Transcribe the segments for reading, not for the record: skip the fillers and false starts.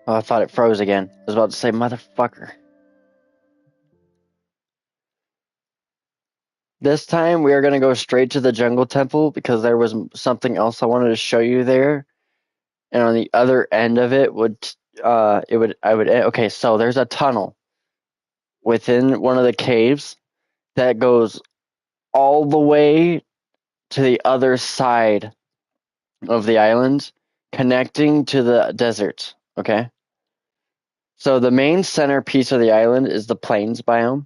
Oh, I thought it froze again. I was about to say, motherfucker. This time we are going to go straight to the jungle temple because there was something else I wanted to show you there. And on the other end of it okay, so there's a tunnel within one of the caves that goes all the way to the other side of the island, connecting to the desert. Okay. So the main centerpiece of the island is the plains biome.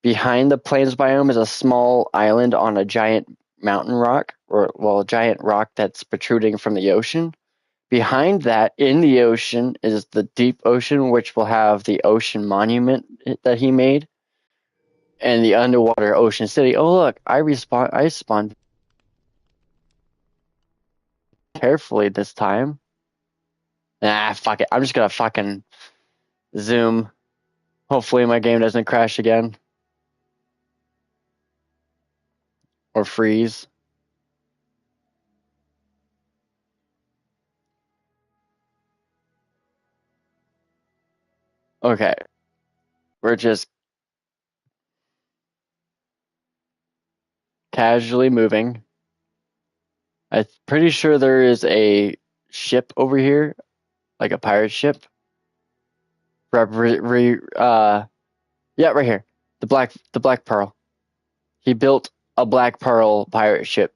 Behind the plains biome is a small island on a giant mountain rock, a giant rock that's protruding from the ocean. Behind that, in the ocean, is the deep ocean, which will have the ocean monument that he made, and the underwater ocean city. Oh look, I spawned carefully this time. Nah, fuck it. I'm just gonna fucking zoom. Hopefully my game doesn't crash again. Or freeze. Okay. We're just casually moving. I'm pretty sure there is a ship over here, like a pirate ship. Yeah, right here. The Black Pearl. He built a Black Pearl pirate ship.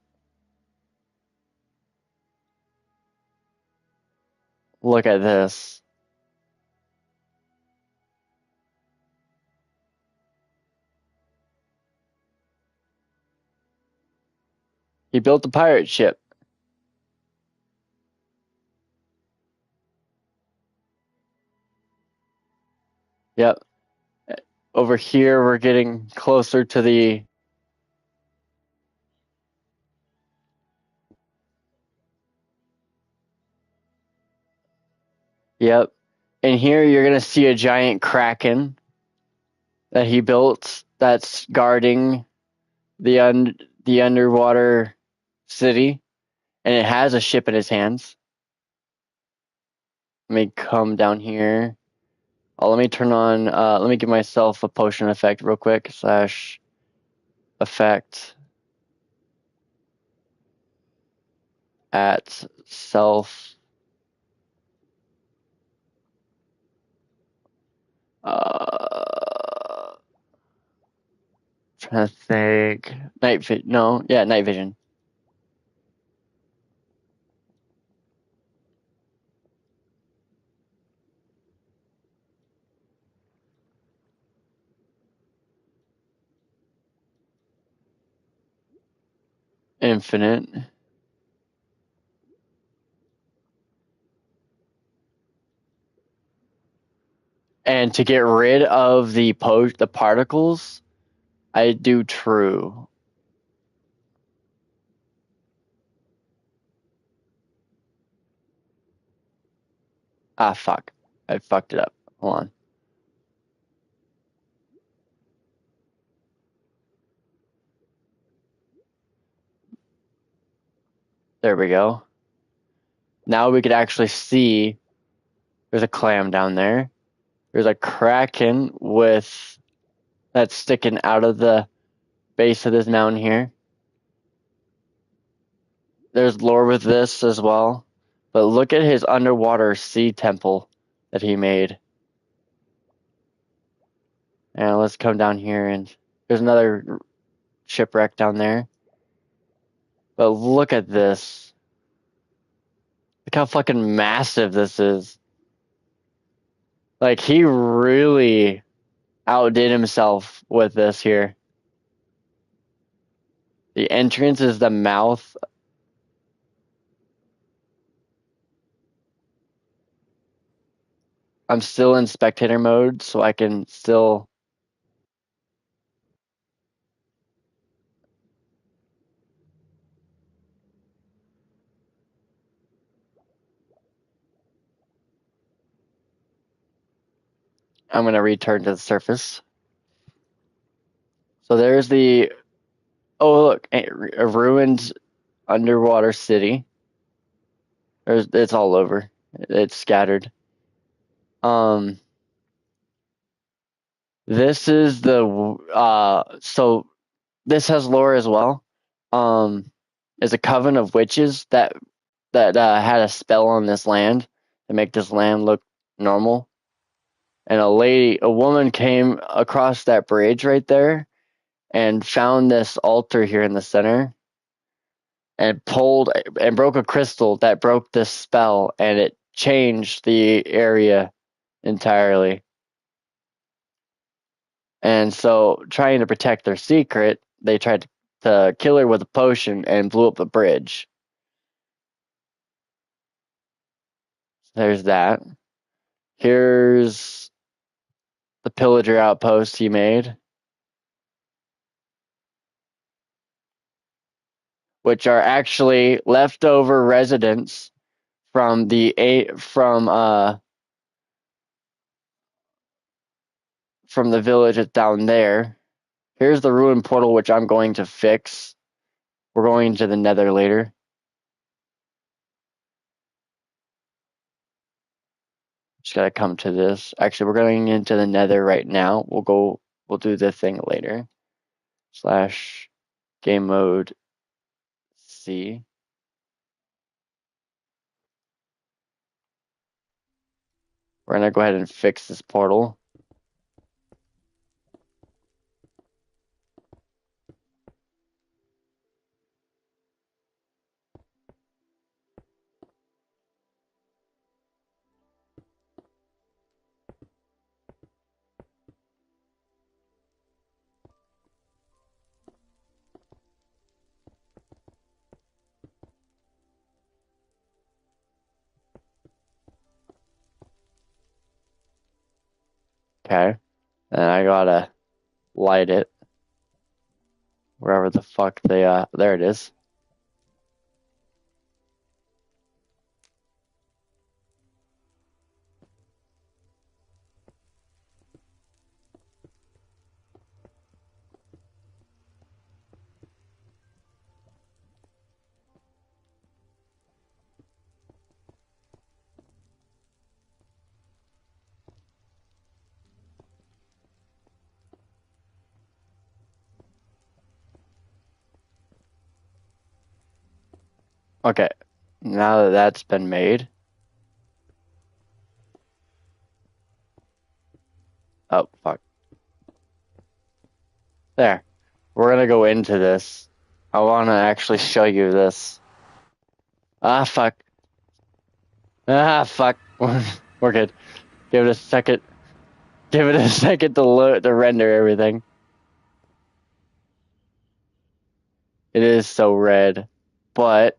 Look at this. He built a pirate ship. Yep. Over here, we're getting closer to the. Yep. And here, you're going to see a giant kraken that he built that's guarding the underwater city. And it has a ship in his hands. Let me come down here. Oh, let me turn on. Let me give myself a potion effect real quick. / effect at self. Trying to think. Night vision. No, yeah, night vision. Infinite. And to get rid of the particles, I do true. Ah, fuck. I fucked it up. Hold on. There we go. Now we could actually see there's a clam down there. There's a kraken that's sticking out of the base of this mountain here. There's lore with this as well. But look at his underwater sea temple that he made. And let's come down here, and there's another shipwreck down there. But look at this. Look how fucking massive this is. Like, he really outdid himself with this here. The entrance is the mouth. I'm still in spectator mode, so I can still. I'm going to return to the surface. So there's the. Oh, look, a ruined underwater city. It's all over. It's scattered. This is so this has lore as well. Is a coven of witches that had a spell on this land to make this land look normal. And a woman came across that bridge right there and found this altar here in the center and pulled and broke a crystal that broke this spell, and it changed the area entirely. And so, trying to protect their secret, they tried to kill her with a potion and blew up the bridge. There's that. Here's the pillager outpost he made, which are actually leftover residents from from the village down there. Here's the ruin portal, which I'm going to fix. We're going to the Nether later. Just gotta come to this. Actually, we're going into the Nether right now. We'll do the thing later. / game mode C. We're gonna go ahead and fix this portal. Okay. And I gotta light it. Wherever the fuck there it is. Okay. Now that that's been made. Oh, fuck. There. We're gonna go into this. I wanna actually show you this. Ah, fuck. Ah, fuck. We're good. Give it a second. Give it a second to render everything. It is so red. But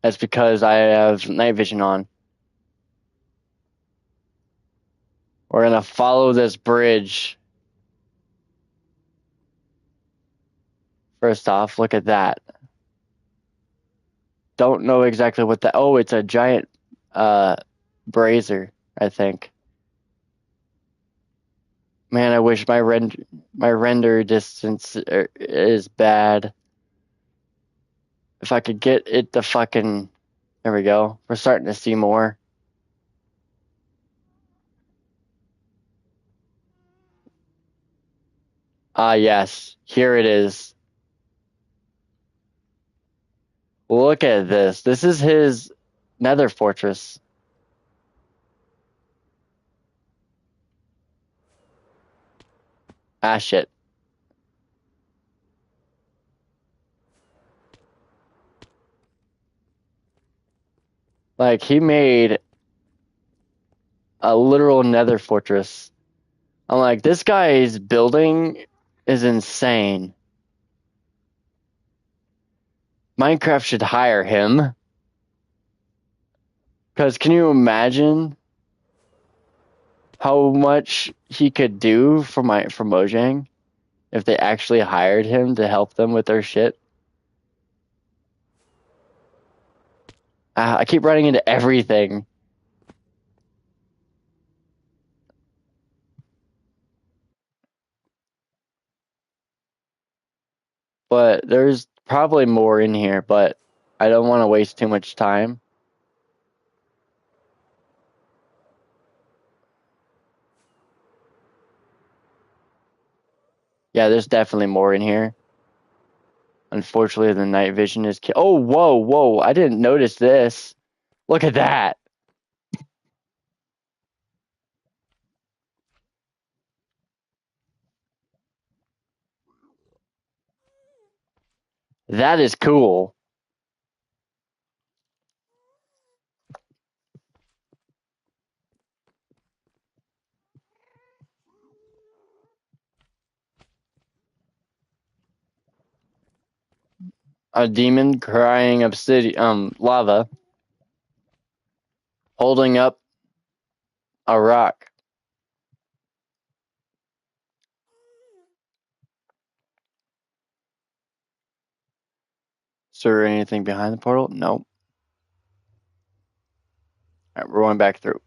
that's because I have night vision on. We're gonna follow this bridge. First off, look at that. Don't know exactly what that. Oh, it's a giant brazier, I think. Man, I wish my render distance is bad. If I could get it to fucking. There we go. We're starting to see more. Ah, yes. Here it is. Look at this. This is his nether fortress. Ah, shit. Like, he made a literal nether fortress. I'm like, this guy's building is insane. Minecraft should hire him. Because can you imagine how much he could do for Mojang if they actually hired him to help them with their shit? I keep running into everything. But there's probably more in here, but I don't want to waste too much time. Yeah, there's definitely more in here. Unfortunately, the night vision is... Oh, whoa. I didn't notice this. Look at that. That is cool. A demon crying obsidian, lava, holding up a rock. Is there anything behind the portal? Nope. All right, we're going back through.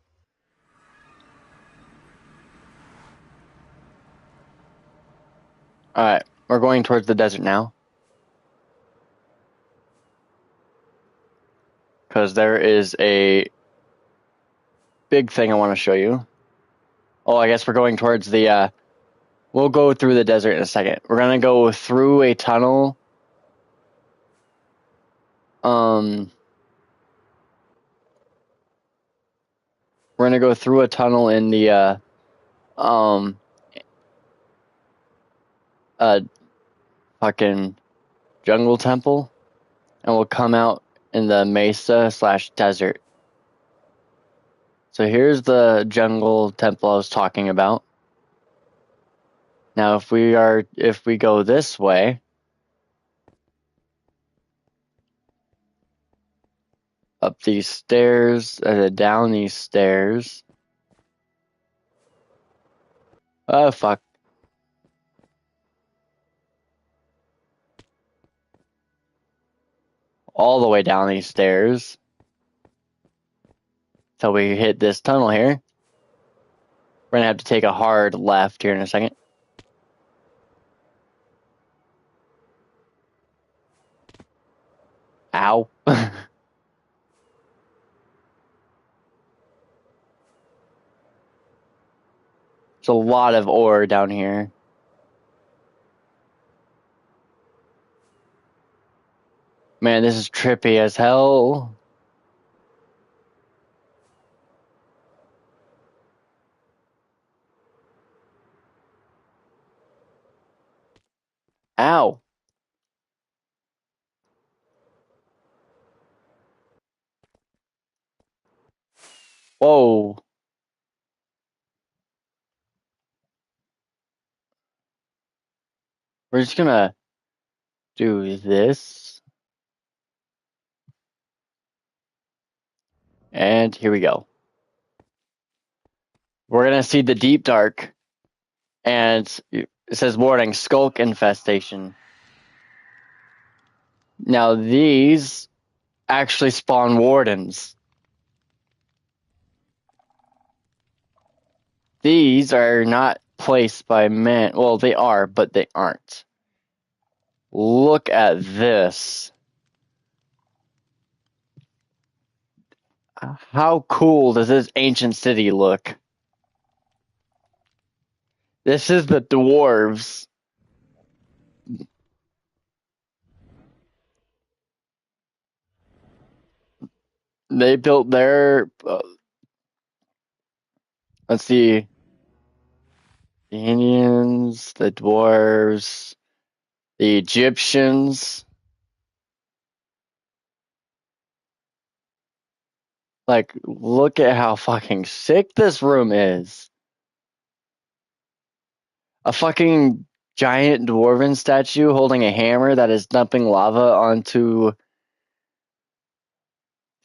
All right, we're going towards the desert now. Because there is a big thing I want to show you. Oh, I guess we're going towards the... we'll go through the desert in a second. We're going to go through a tunnel. We're going to go through a tunnel in the... fucking jungle temple. And we'll come out in the mesa/desert. So here's the jungle temple I was talking about. Now, if we go this way, up these stairs, down these stairs. Oh, fuck. All the way down these stairs. Till we hit this tunnel here. We're gonna have to take a hard left here in a second. Ow. There's a lot of ore down here. Man, this is trippy as hell. Ow. Whoa. We're just gonna do this. And here we go. We're gonna see the deep dark. And it says warning, skulk infestation. Now these actually spawn wardens. These are not placed by men. Well, they are, but they aren't. Look at this. How cool does this ancient city look? This is the dwarves. They built their... let's see. The Indians, the dwarves, the Egyptians. Like, look at how fucking sick this room is. A fucking giant dwarven statue holding a hammer that is dumping lava onto...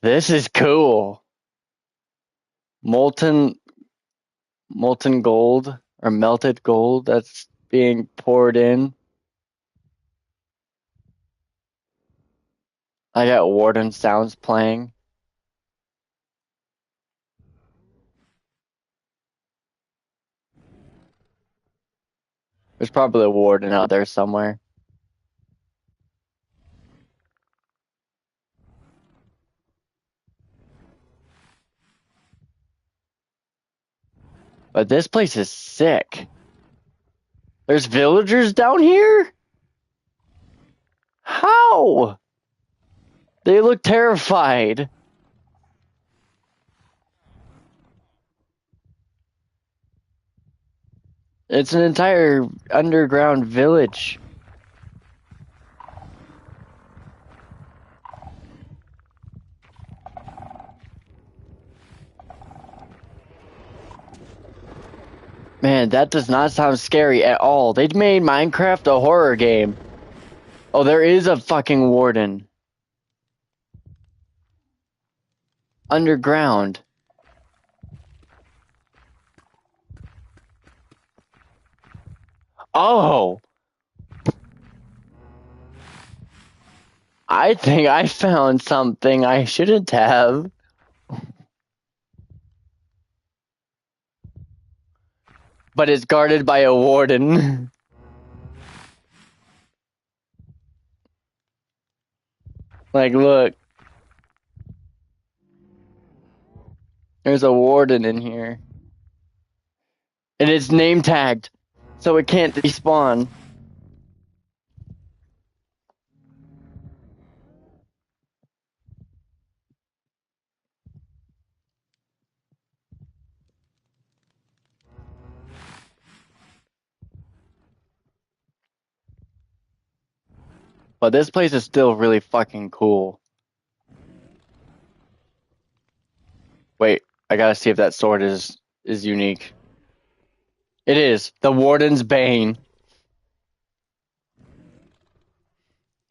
This is cool. Molten gold or melted gold that's being poured in. I got warden sounds playing. There's probably a warden out there somewhere. But this place is sick. There's villagers down here? How? They look terrified. It's an entire underground village. Man, that does not sound scary at all. They made Minecraft a horror game. Oh, there is a fucking warden. Underground. Oh! I think I found something I shouldn't have. But it's guarded by a warden. Like, look. There's a warden in here. And it's name tagged, so it can't respawn. But this place is still really fucking cool. Wait, I gotta see if that sword is unique. It is. The Warden's Bane.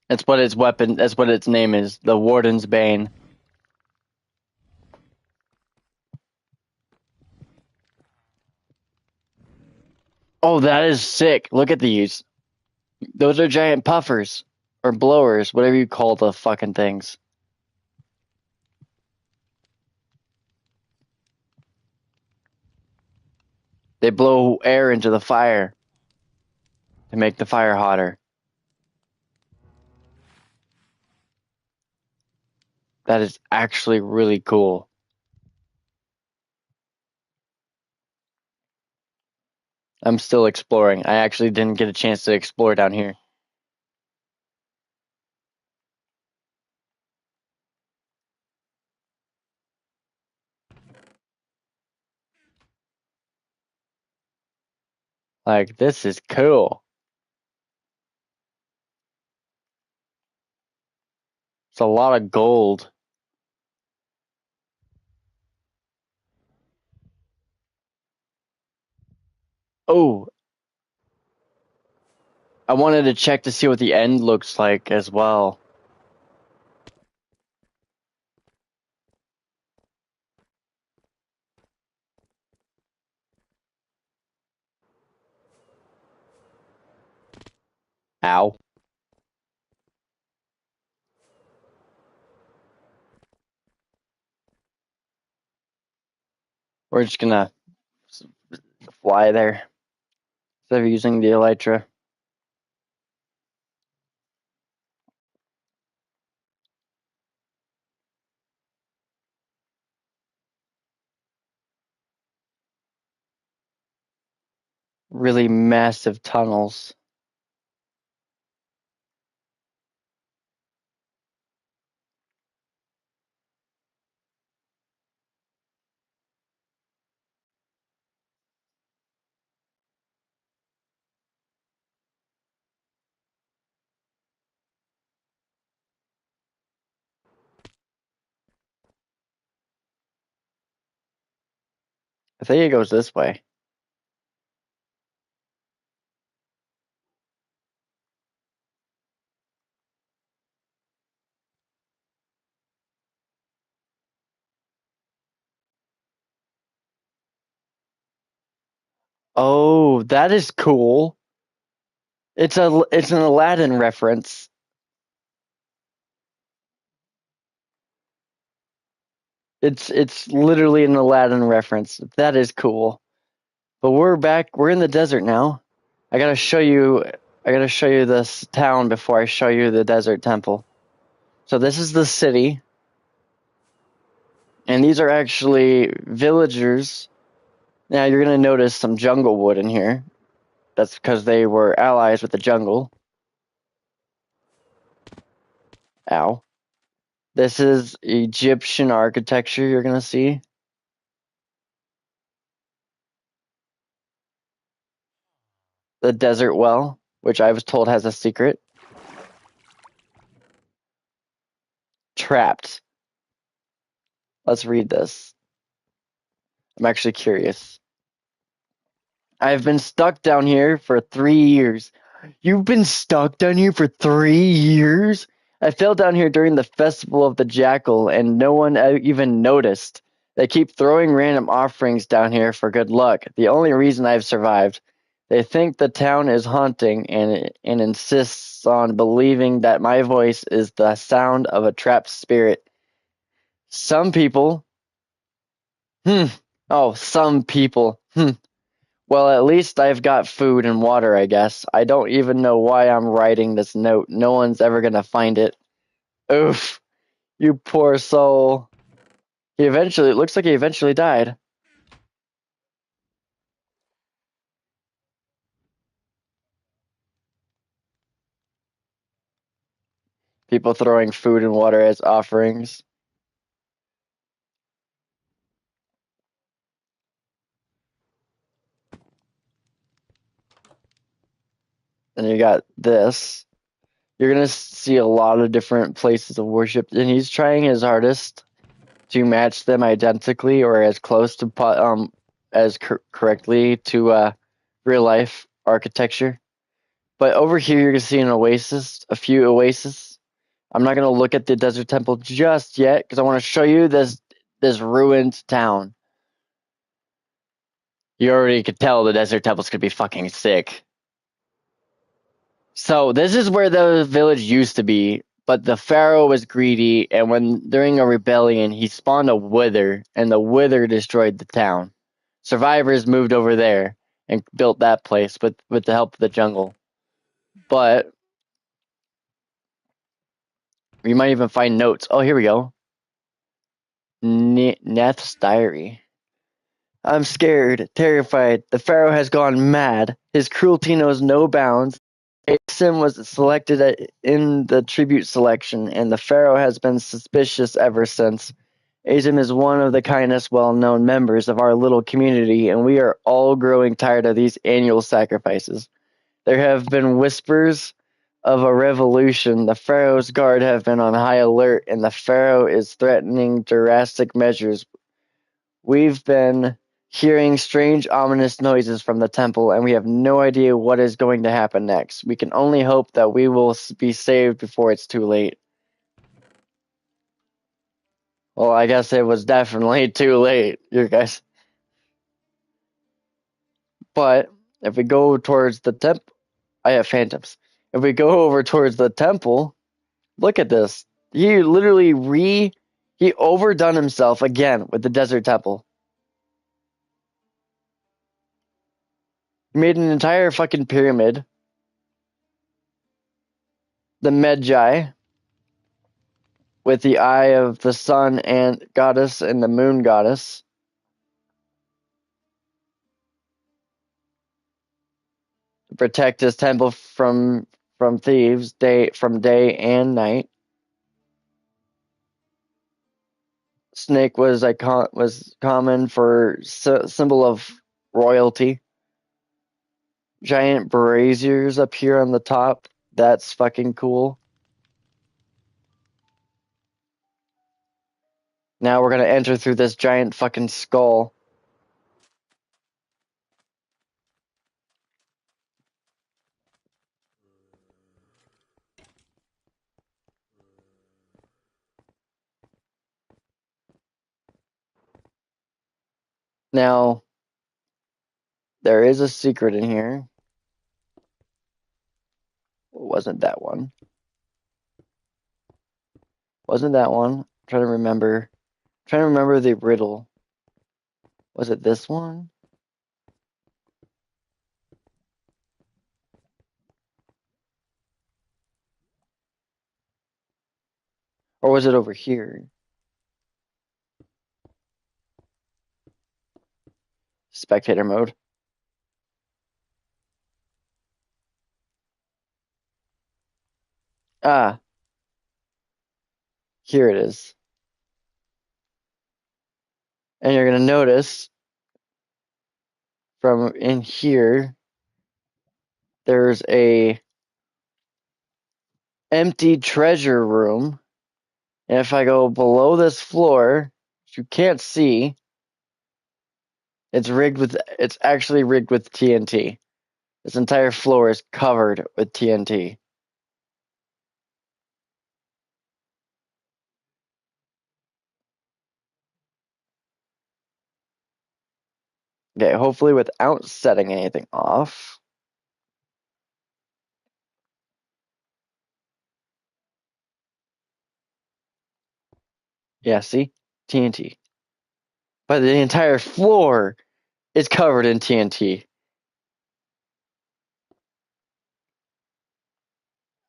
That's what its weapon, that's what its name is. The Warden's Bane. Oh, that is sick. Look at these. Those are giant puffers. Or blowers, whatever you call the fucking things. They blow air into the fire to make the fire hotter. That is actually really cool. I'm still exploring. I actually didn't get a chance to explore down here. Like, this is cool. It's a lot of gold. Oh, I wanted to check to see what the end looks like as well. Ow. We're just gonna fly there instead of using the elytra. Really massive tunnels. I think it goes this way. Oh, that is cool. It's an Aladdin reference. It's literally an Aladdin reference. That is cool. But we're back. We're in the desert now. I gotta show you this town before I show you the desert temple. So this is the city. And these are actually villagers. Now you're gonna notice some jungle wood in here. That's because they were allies with the jungle. Ow. This is Egyptian architecture you're going to see. The desert well, which I was told has a secret. Trapped. Let's read this. I'm actually curious. I've been stuck down here for 3 years. You've been stuck down here for 3 years? I fell down here during the festival of the jackal and no one even noticed. They keep throwing random offerings down here for good luck. The only reason I've survived. They think the town is haunting and insists on believing that my voice is the sound of a trapped spirit. Some people. Oh, some people. Well, at least I've got food and water, I guess. I don't even know why I'm writing this note. No one's ever gonna find it. Oof. You poor soul. It looks like he eventually died. People throwing food and water as offerings. And you got this. You're gonna see a lot of different places of worship, and he's trying his hardest to match them identically or as close to correctly to real life architecture. But over here, you're gonna see a few oases. I'm not gonna look at the desert temple just yet because I want to show you this ruined town. You already could tell the desert temple's gonna be fucking sick. So this is where the village used to be, but the pharaoh was greedy, and during a rebellion, he spawned a wither, and the wither destroyed the town. Survivors moved over there and built that place with the help of the jungle. But you might even find notes. Oh, here we go. Neth's diary. I'm scared, terrified. The pharaoh has gone mad. His cruelty knows no bounds. Asim was selected in the tribute selection, and the pharaoh has been suspicious ever since. Asim is one of the kindest, well-known members of our little community, and we are all growing tired of these annual sacrifices. There have been whispers of a revolution. The pharaoh's guard have been on high alert, and the pharaoh is threatening drastic measures. We've been hearing strange, ominous noises from the temple, and we have no idea what is going to happen next. We can only hope that we will be saved before it's too late. Well, I guess it was definitely too late, you guys. But if we go towards the temple, I have phantoms. If we go over towards the temple, look at this. He literally he overdone himself again with the desert temple. He made an entire fucking pyramid. The Medjai with the eye of the sun and goddess and the moon goddess. To protect his temple from thieves from day and night. Snake was common for symbol of royalty. Giant braziers up here on the top. That's fucking cool. Now we're gonna enter through this giant fucking skull. Now, there is a secret in here. Wasn't that one? Wasn't that one? I'm trying to remember. I'm trying to remember the riddle. Was it this one? Or was it over here? Spectator mode. Ah, here it is. And you're going to notice from in here, there's a empty treasure room. And if I go below this floor, which you can't see, it's actually rigged with TNT. This entire floor is covered with TNT. Okay, hopefully without setting anything off. Yeah, see? TNT. But the entire floor is covered in TNT.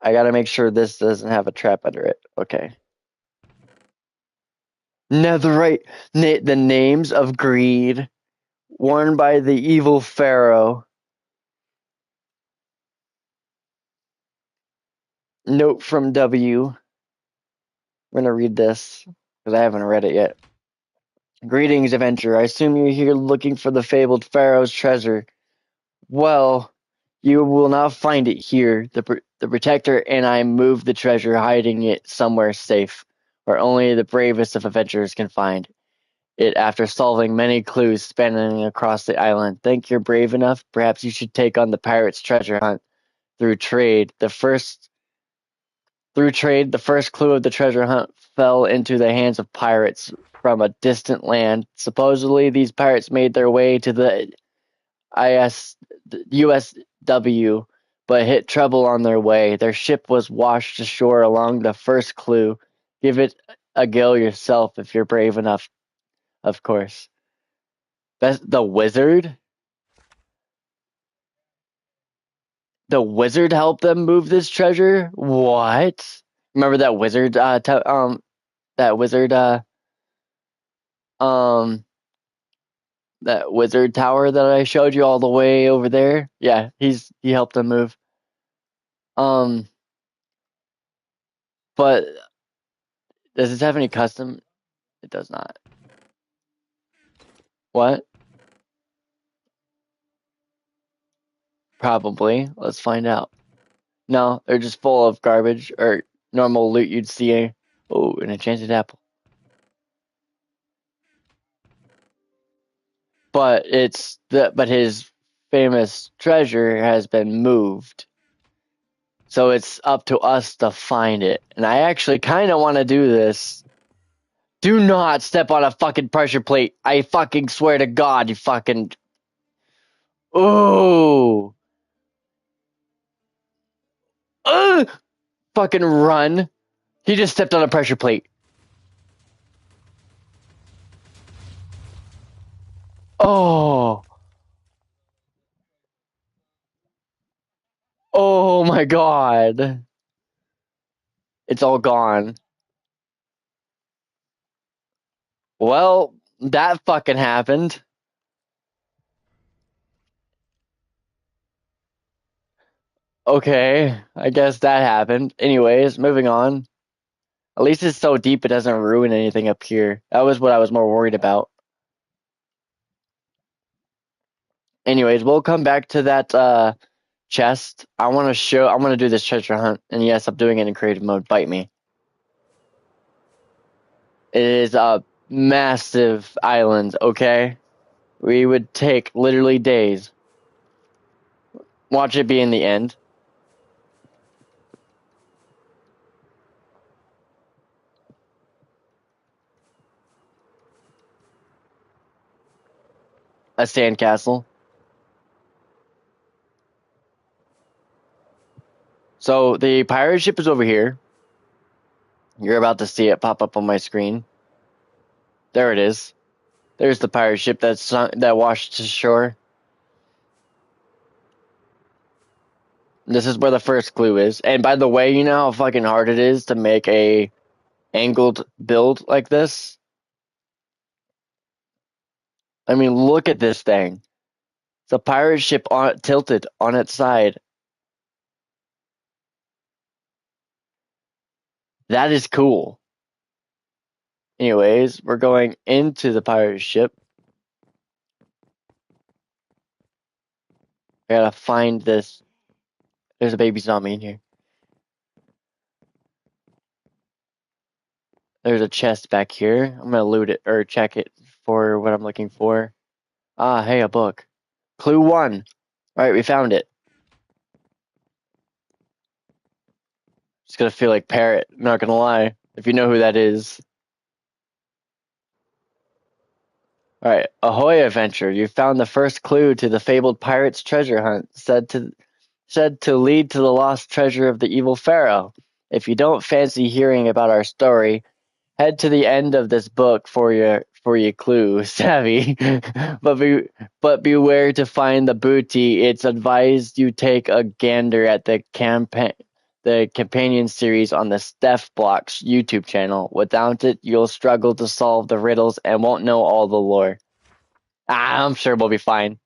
I gotta make sure this doesn't have a trap under it. Okay. Netherite, the names of greed, worn by the evil pharaoh. Note from W. We're gonna read this because I haven't read it yet. Greetings, adventurer. I assume you're here looking for the fabled pharaoh's treasure. Well, you will not find it here. The protector and I moved the treasure, hiding it somewhere safe, where only the bravest of adventurers can find it after solving many clues spanning across the island. Think you're brave enough? Perhaps you should take on the pirates' treasure hunt through trade. The first clue of the treasure hunt fell into the hands of pirates from a distant land. Supposedly, these pirates made their way to the USW, but hit trouble on their way. Their ship was washed ashore along the first clue. Give it a go yourself if you're brave enough, of course. The wizard? The wizard helped them move this treasure? What? Remember that wizard? That wizard. Um, that wizard tower that I showed you all the way over there. Yeah, he helped them move. Um, but does this have any custom? It does not. What? Probably. Let's find out. No, they're just full of garbage or normal loot you'd see. Oh, an enchanted apple. But his famous treasure has been moved. So it's up to us to find it. And I actually kind of want to do this. Do not step on a fucking pressure plate. I fucking swear to God, you fucking. Ooh. Ugh! Fucking run. He just stepped on a pressure plate. Oh. Oh my God. It's all gone. Well, that fucking happened. Okay, I guess that happened. Anyways, moving on. At least it's so deep it doesn't ruin anything up here. That was what I was more worried about. Anyways, we'll come back to that chest. I want to do this treasure hunt. And yes, I'm doing it in creative mode. Bite me. It is a massive island, okay? We would take literally days. Watch it be in the end. A sandcastle. So the pirate ship is over here. You're about to see it pop up on my screen. There it is. There's the pirate ship that washed ashore. This is where the first clue is. And by the way, you know how fucking hard it is to make a angled build like this? I mean, look at this thing. It's a pirate ship tilted on its side. That is cool. Anyways, we're going into the pirate ship. I gotta find this. There's a baby zombie in here. There's a chest back here. I'm gonna loot it or check it for what I'm looking for. Ah, hey, a book. Clue 1. Alright, we found it. It's gonna feel like Parrot, not gonna lie. If you know who that is. Alright, ahoy adventure. You found the first clue to the fabled pirate's treasure hunt, said to lead to the lost treasure of the evil pharaoh. If you don't fancy hearing about our story, head to the end of this book for your clue, savvy. but beware to find the booty. It's advised you take a gander at the companion series on the Steph Blocks YouTube channel. Without it, you'll struggle to solve the riddles and won't know all the lore. I'm sure we'll be fine.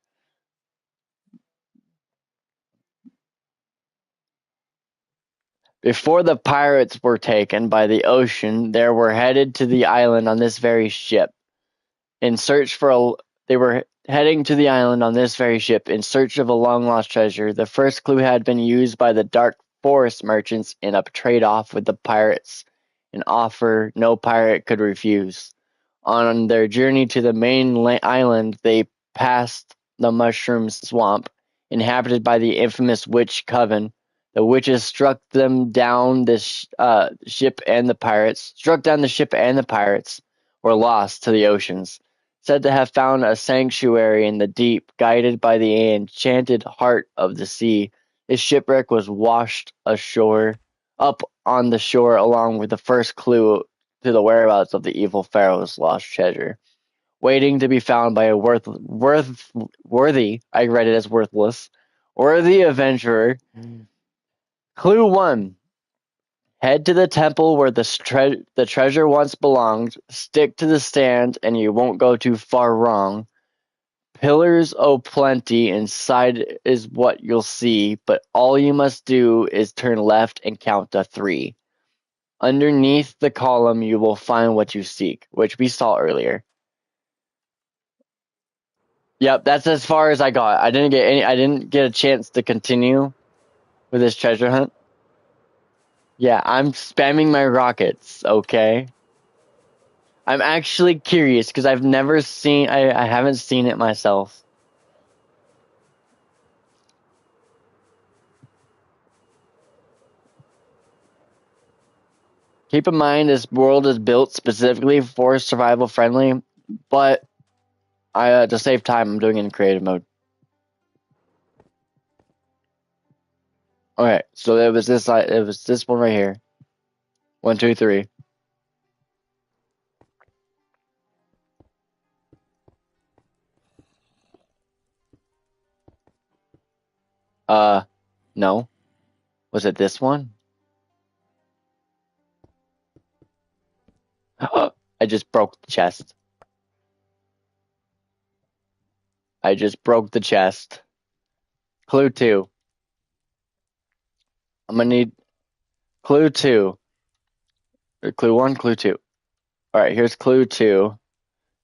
Before the pirates were taken by the ocean, they were headed to the island on this very ship. They were heading to the island on this very ship in search of a long-lost treasure. The first clue had been used by the Dark Forest merchants in a trade-off with the pirates, an offer no pirate could refuse. On their journey to the main island, they passed the Mushroom Swamp, inhabited by the infamous Witch Coven. The witches struck down the ship, and the pirates were lost to the oceans. Said to have found a sanctuary in the deep, guided by the enchanted heart of the sea. His shipwreck was washed up on the shore, along with the first clue to the whereabouts of the evil pharaoh's lost treasure, waiting to be found by a worthy. I read it as worthless. Worthy adventurer. Clue 1. Head to the temple where the treasure once belonged. Stick to the stand and you won't go too far wrong. Pillars plenty inside is what you'll see, but all you must do is turn left and count to 3. Underneath the column you will find what you seek, which we saw earlier. Yep, that's as far as I got. I didn't get a chance to continue with this treasure hunt. Yeah, I'm spamming my rockets, okay? I'm actually curious because I haven't seen it myself. Keep in mind this world is built specifically for survival friendly, but to save time, I'm doing it in creative mode. Okay, so it was this one right here. 1, 2, 3. No. Was it this one? I just broke the chest. Clue 2. I'm gonna need clue 2. Clue 1, clue 2. Alright, here's clue 2.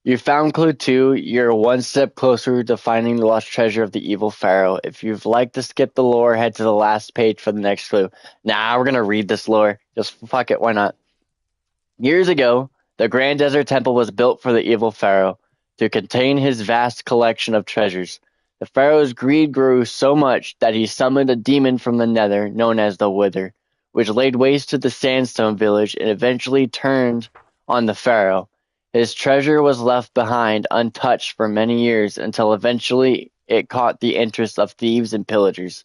You found clue 2. You're one step closer to finding the lost treasure of the evil pharaoh. If you'd like to skip the lore, head to the last page for the next clue. Nah, we're gonna read this lore. Just fuck it, why not? Years ago, the Grand Desert Temple was built for the evil pharaoh to contain his vast collection of treasures. The pharaoh's greed grew so much that he summoned a demon from the nether known as the Wither, which laid waste to the sandstone village and eventually turned on the pharaoh. His treasure was left behind untouched for many years until eventually it caught the interest of thieves and pillagers.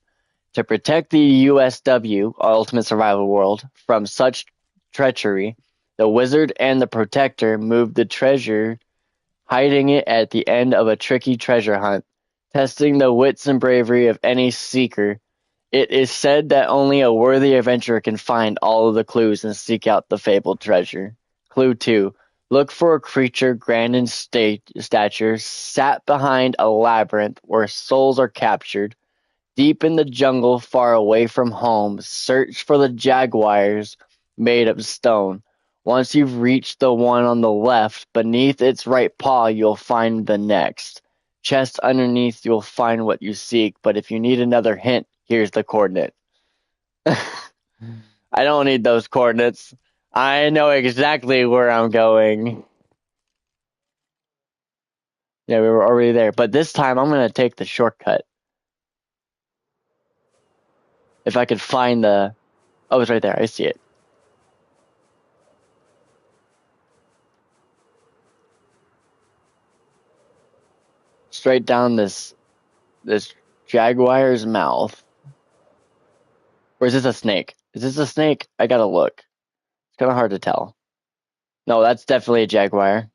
To protect the USW, Ultimate Survival World, from such treachery, the Wizard and the Protector moved the treasure, hiding it at the end of a tricky treasure hunt, testing the wits and bravery of any seeker. It is said that only a worthy adventurer can find all of the clues and seek out the fabled treasure. Clue 2. Look for a creature grand in stature, sat behind a labyrinth where souls are captured. Deep in the jungle, far away from home, search for the jaguars made of stone. Once you've reached the one on the left, beneath its right paw, you'll find the next. Chest underneath, you'll find what you seek, but if you need another hint, here's the coordinate. I don't need those coordinates. I know exactly where I'm going. Yeah, we were already there, but this time I'm going to take the shortcut. If I could find the... Oh, it's right there. I see it. Straight down this jaguar's mouth. Or is this a snake? Is this a snake? I gotta look. It's kind of hard to tell. No, that's definitely a jaguar.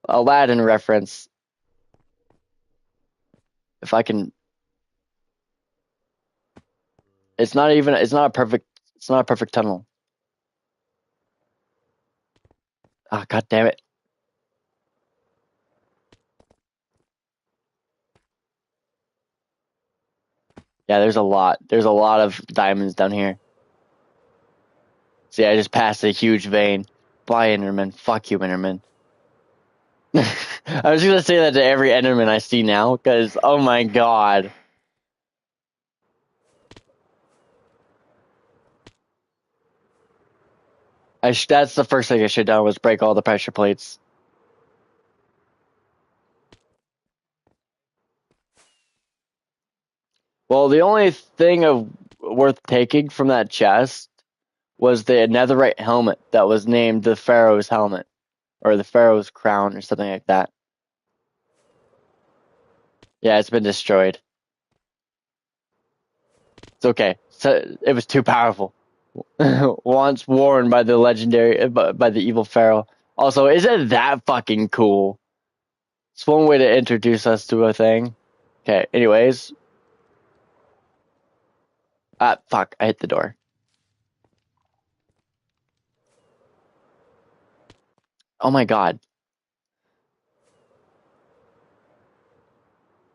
Aladdin reference. If I can... It's not a perfect tunnel. Ah, god damn it. Yeah, there's a lot. There's a lot of diamonds down here. See, I just passed a huge vein. Bye, Enderman. Fuck you, Enderman. I was gonna say that to every Enderman I see now, because, oh my god. That's the first thing I should have done, was break all the pressure plates. Well, the only thing worth taking from that chest was the netherite helmet that was named the Pharaoh's helmet, or the Pharaoh's crown, or something like that. Yeah, it's been destroyed. It's okay. So, it was too powerful. Once worn by the evil Pharaoh. Also, isn't that fucking cool? It's one way to introduce us to a thing. Okay, anyways. Fuck, I hit the door. Oh my god.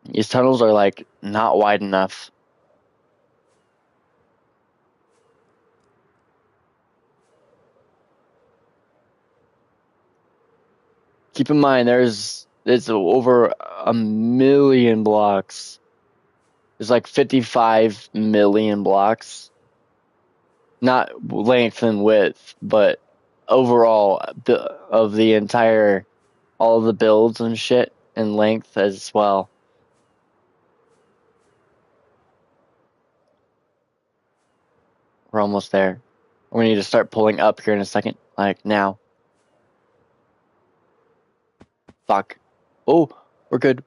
These tunnels are, like, not wide enough. Keep in mind, it's over 1,000,000 blocks. There's like 55 million blocks. Not length and width, but overall of the entire, all the builds and shit, and length as well. We're almost there. We need to start pulling up here in a second, like now. Fuck. Oh, we're good.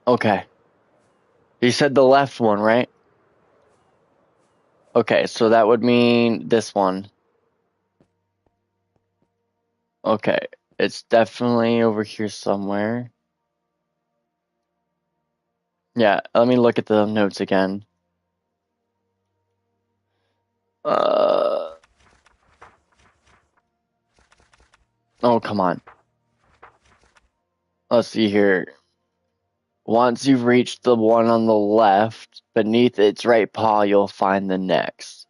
Okay. You said the left one, right? Okay, so that would mean this one. Okay, it's definitely over here somewhere. Yeah, let me look at the notes again. Oh, come on. Let's see here. Once you've reached the one on the left, beneath its right paw, you'll find the next.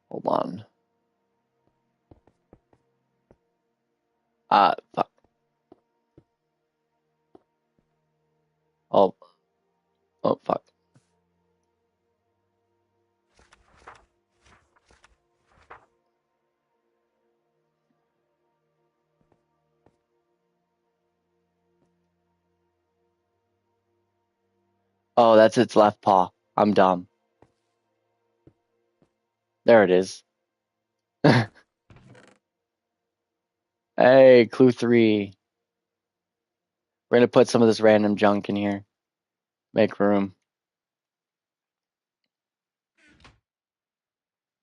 Hold on. Fuck. Oh, fuck. Oh, that's its left paw. I'm dumb. There it is. Hey, clue 3. We're gonna put some of this random junk in here. Make room.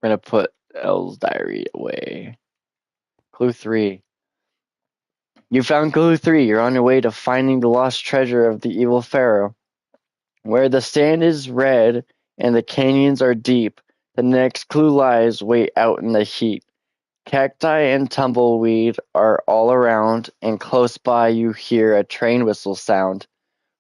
We're gonna put Elle's diary away. Clue 3. You found clue 3. You're on your way to finding the lost treasure of the evil pharaoh. Where the sand is red and the canyons are deep, The next clue lies way out in the heat. Cacti and tumbleweed are all around, and close by you hear a train whistle sound.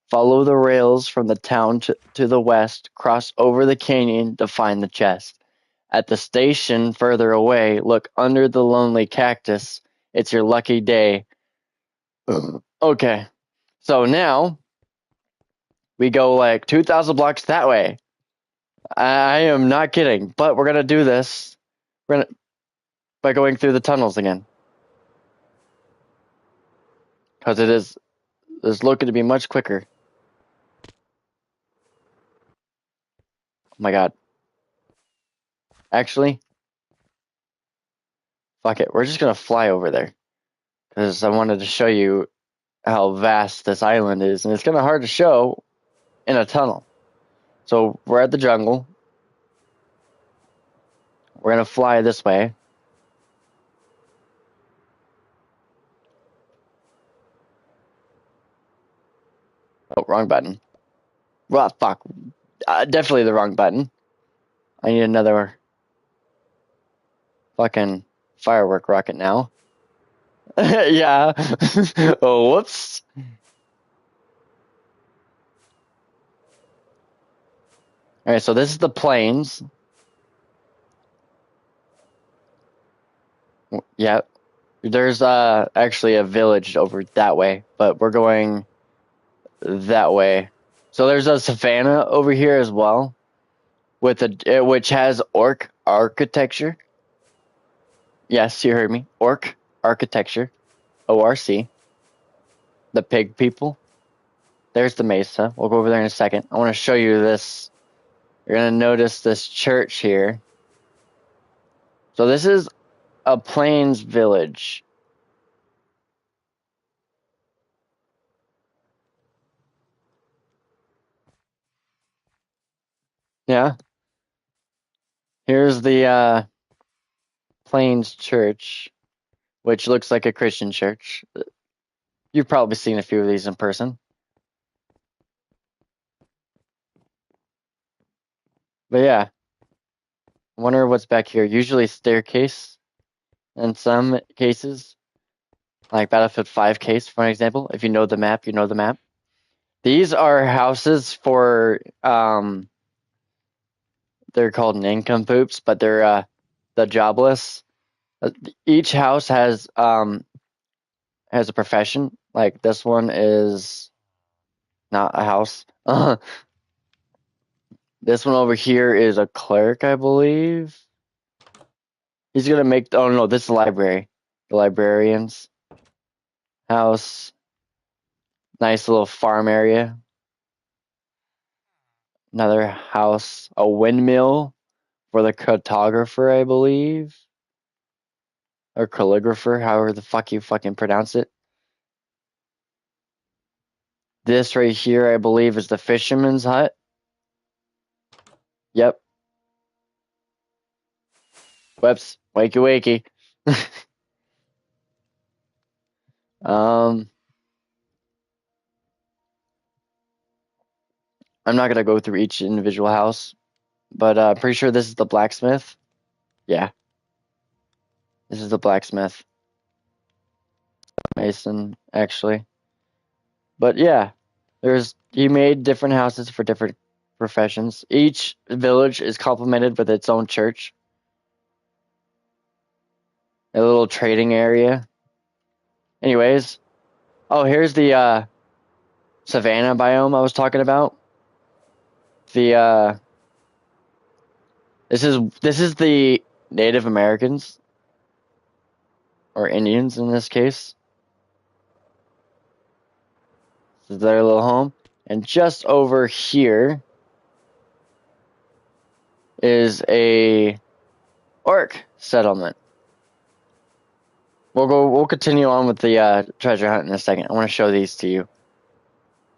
Follow the rails from the town to the west, cross over the canyon to find the chest. At the station further away, look under the lonely cactus. It's your lucky day. Okay, so now we go like 2,000 blocks that way. I am not kidding, but we're gonna do this. We're gonna by going through the tunnels again, because is looking to be much quicker. Oh my god! Actually, fuck it. We're just gonna fly over there because I wanted to show you how vast this island is, and it's kind of hard to show in a tunnel. So we're at the jungle. We're gonna fly this way. Oh, wrong button. Well, fuck. Definitely the wrong button. I need another fucking firework rocket now. Yeah. Oh, whoops. All right, so this is the plains. Yeah. There's actually a village over that way, but we're going that way. So there's a savannah over here as well, with which has orc architecture. Yes, you heard me. Orc architecture. ORC. The pig people. There's the mesa. We'll go over there in a second. I want to show you this. You're going to notice this church here. So this is a plains village. Yeah. Here's the plains church, which looks like a Christian church. You've probably seen a few of these in person. But yeah, I wonder what's back here. Usually staircase in some cases, like Battlefield 5 case, for an example. If you know the map, you know the map. These are houses for, they're called nincompoops, but they're the jobless. Each house has a profession. Like this one is not a house. This one over here is a cleric, I believe. He's gonna make. Oh no, this is the library. The librarian's house. Nice little farm area. Another house. A windmill for the cartographer, I believe, or calligrapher, however the fuck you fucking pronounce it. This right here, I believe, is the fisherman's hut. Yep. Whoops. Wakey wakey. I'm not gonna go through each individual house, but I'm pretty sure this is the blacksmith. Yeah, this is the blacksmith. Mason, actually. But yeah, he made different houses for different professions. Each village is complemented with its own church. A little trading area. Anyways, oh, here's the savanna biome I was talking about. The this is the Native Americans, or Indians in this case. This is their little home. And just over here is a orc settlement. We'll continue on with the treasure hunt in a second. I want to show these to you.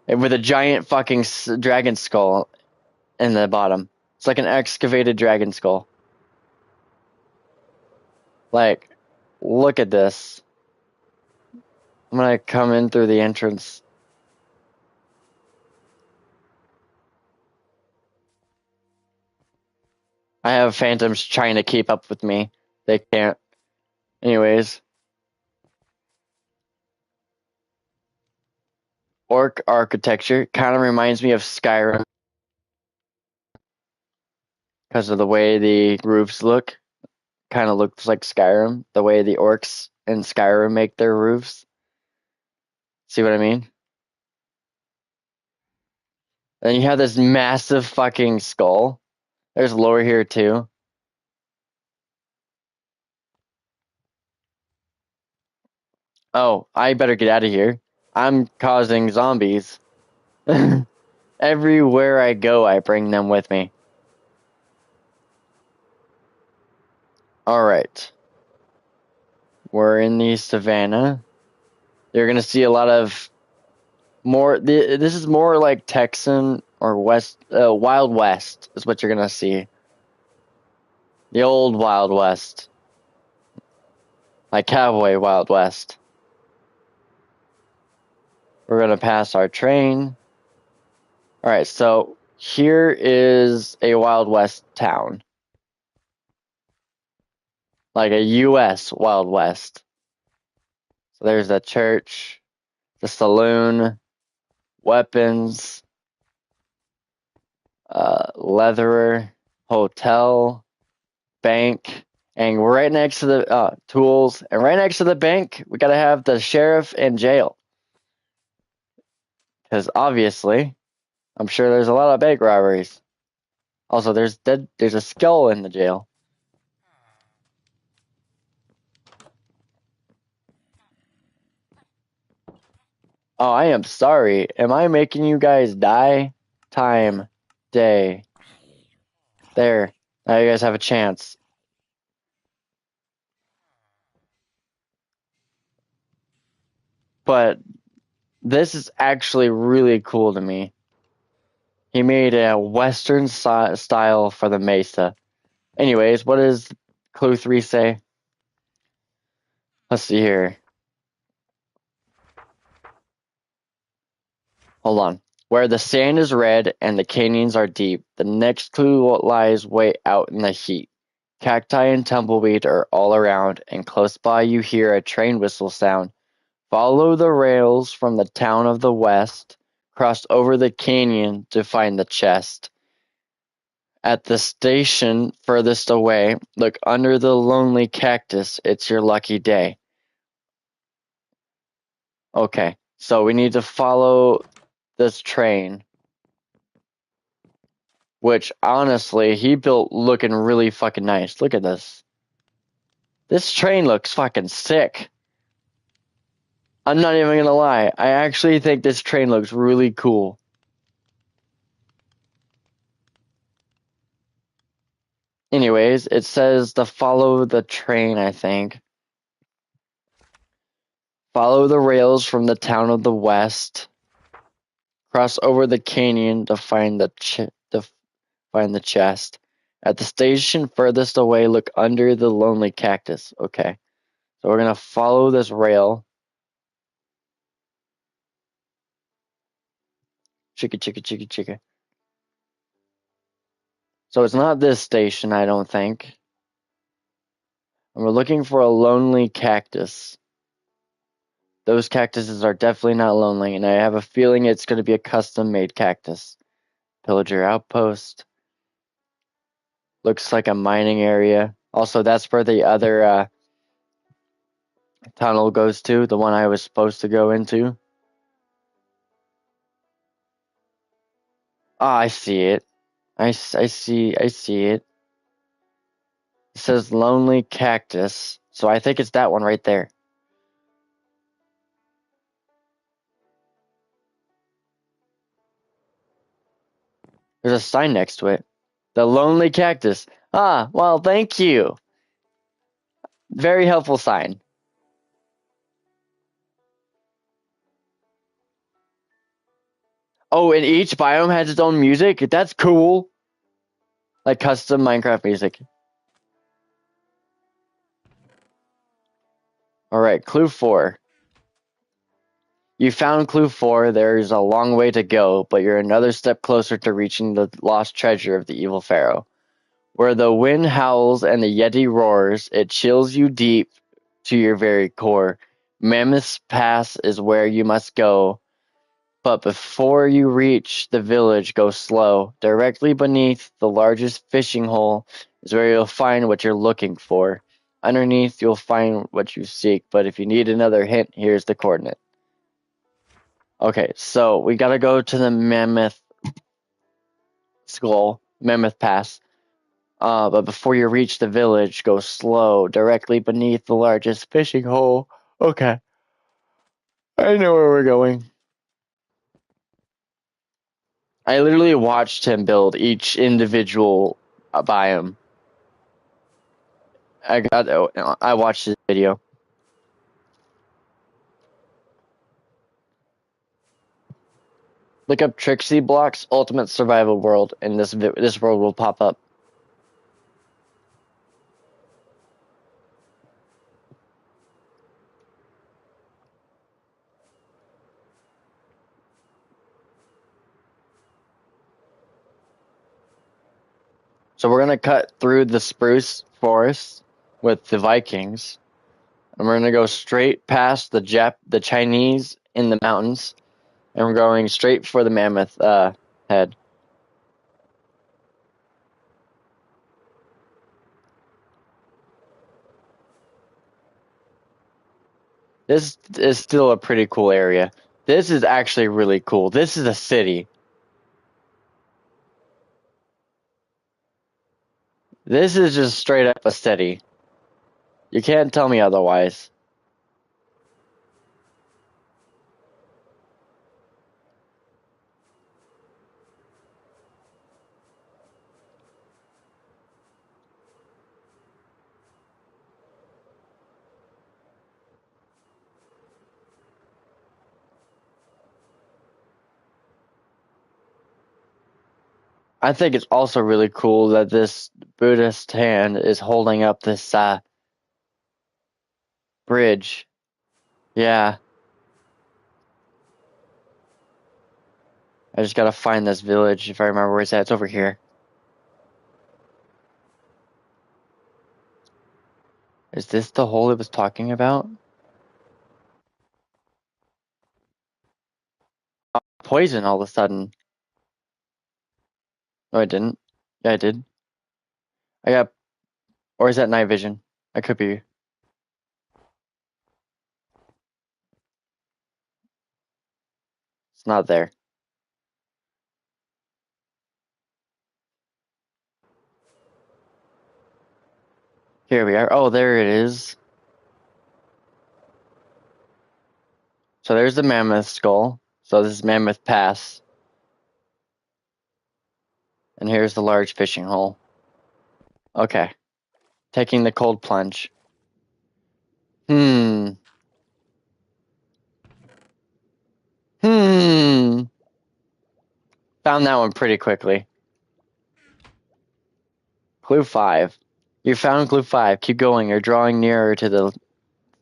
And with a giant fucking dragon skull in the bottom. It's like an excavated dragon skull. Like, look at this. I'm gonna come in through the entrance. I have phantoms trying to keep up with me. They can't. Anyways. Orc architecture kind of reminds me of Skyrim because of the way the roofs look. Kind of looks like Skyrim, the way the orcs in Skyrim make their roofs. See what I mean? And you have this massive fucking skull. There's lore here too. Oh, I better get out of here. I'm causing zombies. Everywhere I go, I bring them with me. Alright. We're in the savannah. You're gonna see a lot of more. This is more like Texan or Wild West is what you're gonna see. The old Wild West. Like Cowboy Wild West. We're gonna pass our train. Alright, so here is a Wild West town. Like a US Wild West. So there's the church, the saloon, weapons, leatherer, hotel, bank, and right next to the tools, and right next to the bank, we gotta have the sheriff and jail. Because obviously, I'm sure there's a lot of bank robberies. Also, there's a skull in the jail. Oh, I am sorry. Am I making you guys die? Time, day. There. Now you guys have a chance. But this is actually really cool to me. He made a Western style for the Mesa. Anyways, what does Clue 3 say? Let's see here. Hold on. Where the sand is red and the canyons are deep, the next clue lies way out in the heat. Cacti and tumbleweed are all around, and close by you hear a train whistle sound. Follow the rails from the town of the west, cross over the canyon to find the chest. At the station furthest away, look under the lonely cactus, it's your lucky day. Okay, so we need to follow this train. Which, honestly, he built looking really fucking nice. Look at this. This train looks fucking sick. I'm not even gonna lie. I actually think this train looks really cool. Anyways, it says to follow the train, I think. Follow the rails from the town of the west. Cross over the canyon to find the chest. At the station furthest away, look under the lonely cactus. Okay. So we're gonna follow this rail. Chicka, chicka, chicka, chicka. So it's not this station, I don't think. And we're looking for a lonely cactus. Those cactuses are definitely not lonely, and I have a feeling it's going to be a custom-made cactus. Pillager Outpost. Looks like a mining area. Also, that's where the other tunnel goes to, the one I was supposed to go into. Ah, I see it. I see it. It says Lonely Cactus, so I think it's that one right there. There's a sign next to it. The Lonely Cactus. Ah, well, thank you. Very helpful sign. Oh, and each biome has its own music? That's cool. Like custom Minecraft music. Alright, clue 4. You found clue 4. There's a long way to go, but you're another step closer to reaching the lost treasure of the evil pharaoh. Where the wind howls and the Yeti roars, it chills you deep to your very core. Mammoth's Pass is where you must go, but before you reach the village, go slow. Directly beneath the largest fishing hole is where you'll find what you're looking for. Underneath, you'll find what you seek, but if you need another hint, here's the coordinate. Okay, so we gotta go to the Mammoth Pass. But before you reach the village, go slow, directly beneath the largest fishing hole. Okay, I know where we're going. I literally watched him build each individual biome. I watched his video. Look up Trixie Blocks Ultimate Survival World, and this world will pop up. So we're gonna cut through the spruce forest with the Vikings, and we're gonna go straight past the Chinese in the mountains, and we're going straight for the Mammoth head. This is still a pretty cool area. This is actually really cool. This is a city. This is just straight up a city. You can't tell me otherwise. I think it's also really cool that this Buddhist hand is holding up this bridge. Yeah. I just gotta find this village if I remember where it's at. It's over here. Is this the hole it was talking about? Poison all of a sudden. No, I didn't. Yeah, I did. I got. Or is that night vision? I could be. It's not there. Here we are. Oh, there it is. So there's the mammoth skull. So this is Mammoth Pass. And here's the large fishing hole. Okay. Taking the cold plunge. Hmm. Found that one pretty quickly. Clue 5. You found clue 5. Keep going. You're drawing nearer to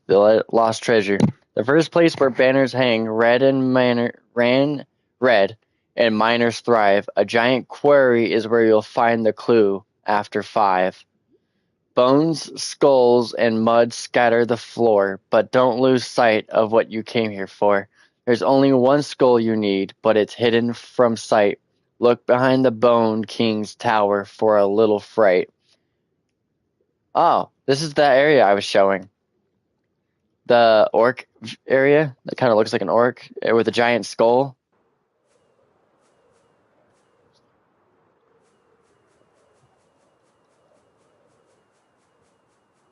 the lost treasure. The first place where banners hang, red and miners thrive. A giant quarry is where you'll find the clue after 5. Bones, skulls, and mud scatter the floor, but don't lose sight of what you came here for. There's only one skull you need, but it's hidden from sight. Look behind the Bone King's tower for a little fright. Oh, this is that area I was showing. The orc area that kind of looks like an orc with a giant skull.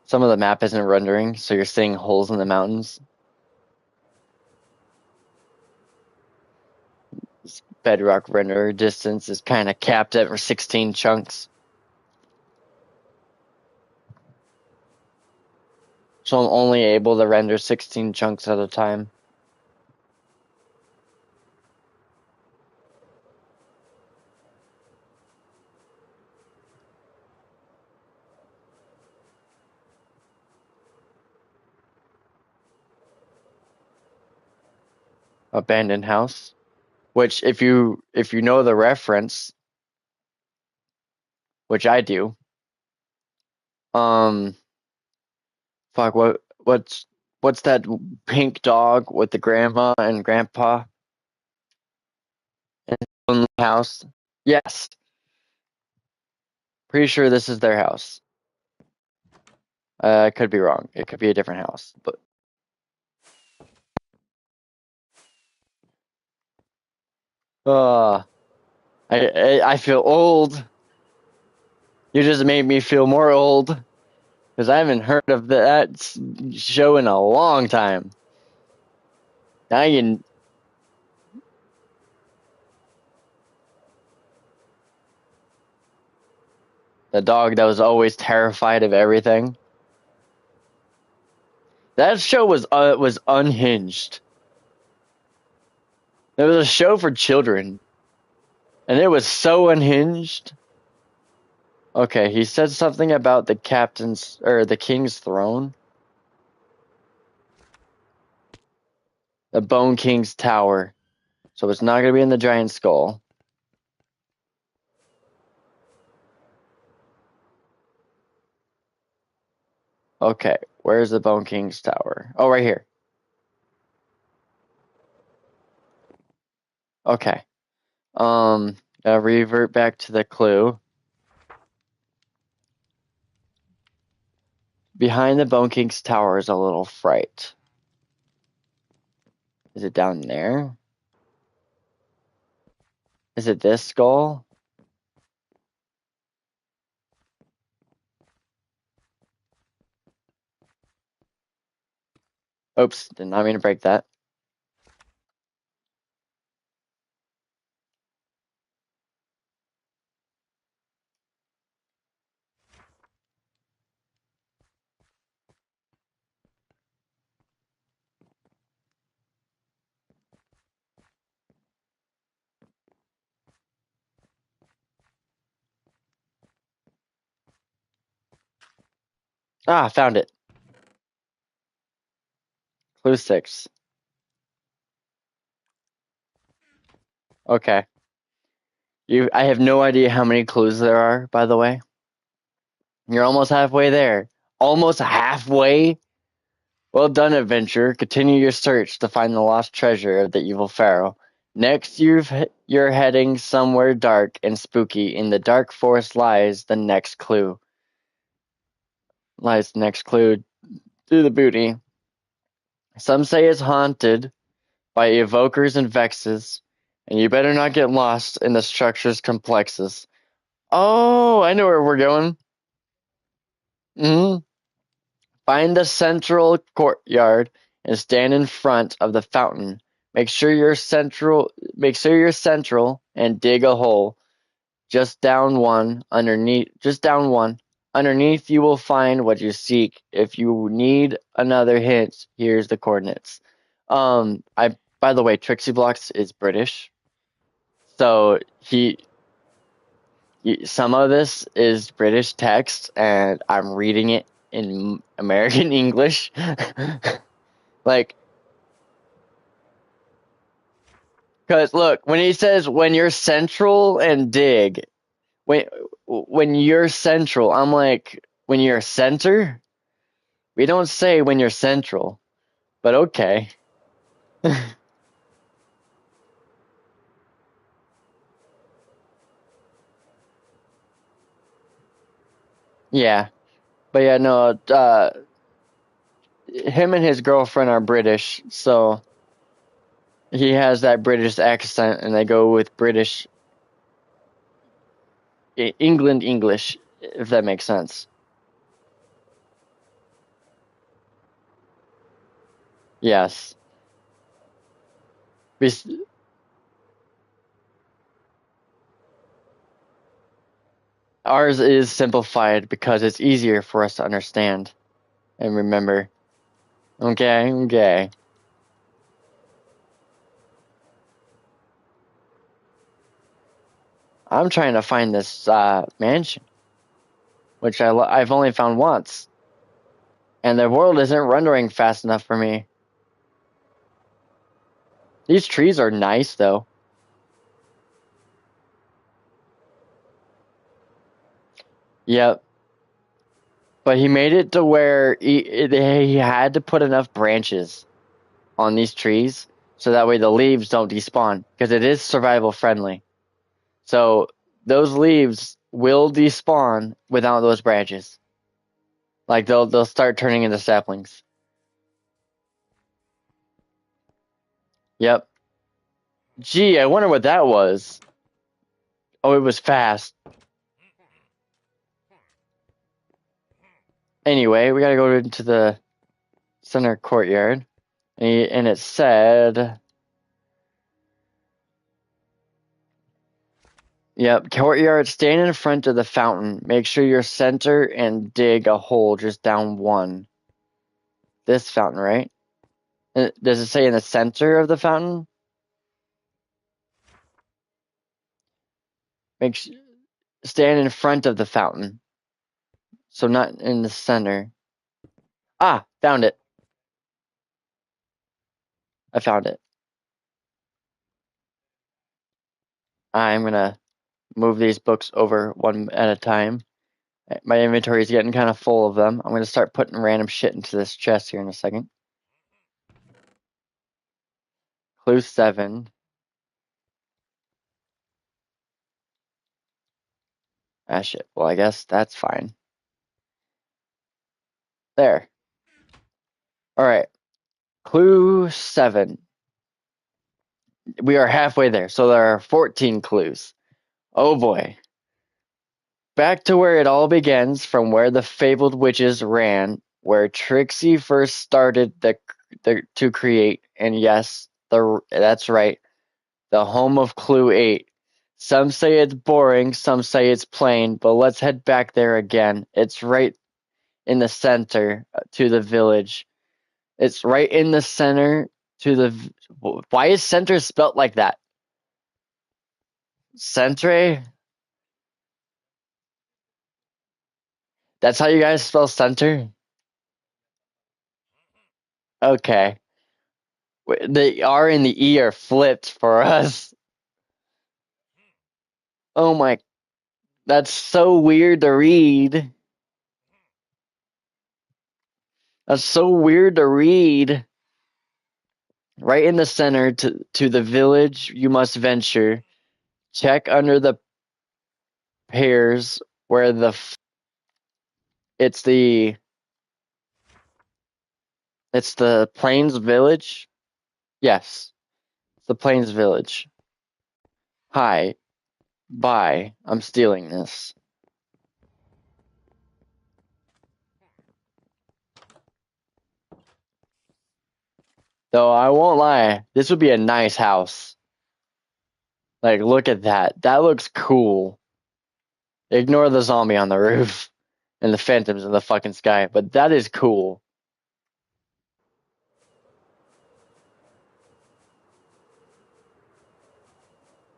Some of the map isn't rendering, so you're seeing holes in the mountains. This bedrock render distance is kind of capped at 16 chunks. So I'm only able to render 16 chunks at a time. Abandoned house, which if you know the reference, which I do, Fuck, what's that pink dog with the grandma and grandpa in the house? Yes, pretty sure this is their house. I could be wrong. It could be a different house, but uh, I feel old. You just made me feel more old because I haven't heard of that show in a long time. Now you, the dog that was always terrified of everything. That show was unhinged. It was a show for children, and it was so unhinged. Okay, he said something about the captain's or the king's throne, the Bone King's tower. So it's not gonna be in the giant skull. Okay, where's the Bone King's tower? Oh, right here. Okay. Revert back to the clue. Behind the Bone King's tower is a little fright. Is it down there? Is it this skull? Oops, did not mean to break that. Ah, found it. Clue 6. Okay. I have no idea how many clues there are, by the way. You're almost halfway there. Almost halfway? Well done, adventurer. Continue your search to find the lost treasure of the evil pharaoh. Next, you're heading somewhere dark and spooky. In the dark forest lies the next clue. To the booty. Some say it's haunted by evokers and vexes, and you better not get lost in the structure's complexes. Oh, I know where we're going. Find the central courtyard and stand in front of the fountain. Make sure you're central and dig a hole. Just down one. Underneath you will find what you seek. If you need another hint, here's the coordinates. By the way, Trixie Blocks is British. So some of this is British text, and I'm reading it in American English. Like, because look, when he says when you're central and dig, when you're central, I'm like, when you're center? We don't say when you're central, but okay. Yeah. But yeah, no, him and his girlfriend are British, so he has that British accent, and they go with British England English, if that makes sense. Yes. Ours is simplified because it's easier for us to understand and remember. Okay. I'm trying to find this mansion, which I've only found once, and the world isn't rendering fast enough for me. These trees are nice, though. Yep. But he made it to where he had to put enough branches on these trees so that way the leaves don't despawn, because it is survival friendly. So those leaves will despawn without those branches. Like they'll start turning into saplings. Yep. Gee, I wonder what that was. Oh, it was fast. Anyway, we gotta go into the center courtyard. And it said, yep, courtyard, stand in front of the fountain. Make sure you're center and dig a hole just down one. This fountain, right? Does it say in the center of the fountain? Stand in front of the fountain. So not in the center. Ah, found it. I found it. I'm gonna move these books over one at a time. My inventory is getting kind of full of them. I'm gonna start putting random shit into this chest here in a second. Clue 7. Ah, shit. Well, I guess that's fine. There. Alright. Clue 7. We are halfway there, so there are 14 clues. Oh boy. Back to where it all begins, from where the fabled witches ran, where Trixie first started to create, and yes, that's right, the home of Clue 8. Some say it's boring, some say it's plain, but let's head back there again. It's right in the center to the village. It's right in the center to the... Why is center spelt like that? Centre? That's how you guys spell center? Okay. The R and the E are flipped for us. Oh my, that's so weird to read. That's so weird to read. Right in the center to the village you must venture. Check under the pears where it's the Plains Village. Yes, it's the Plains Village. Hi, bye. I'm stealing this. Though I won't lie, this would be a nice house. Like, look at that. That looks cool. Ignore the zombie on the roof and the phantoms in the fucking sky, but that is cool.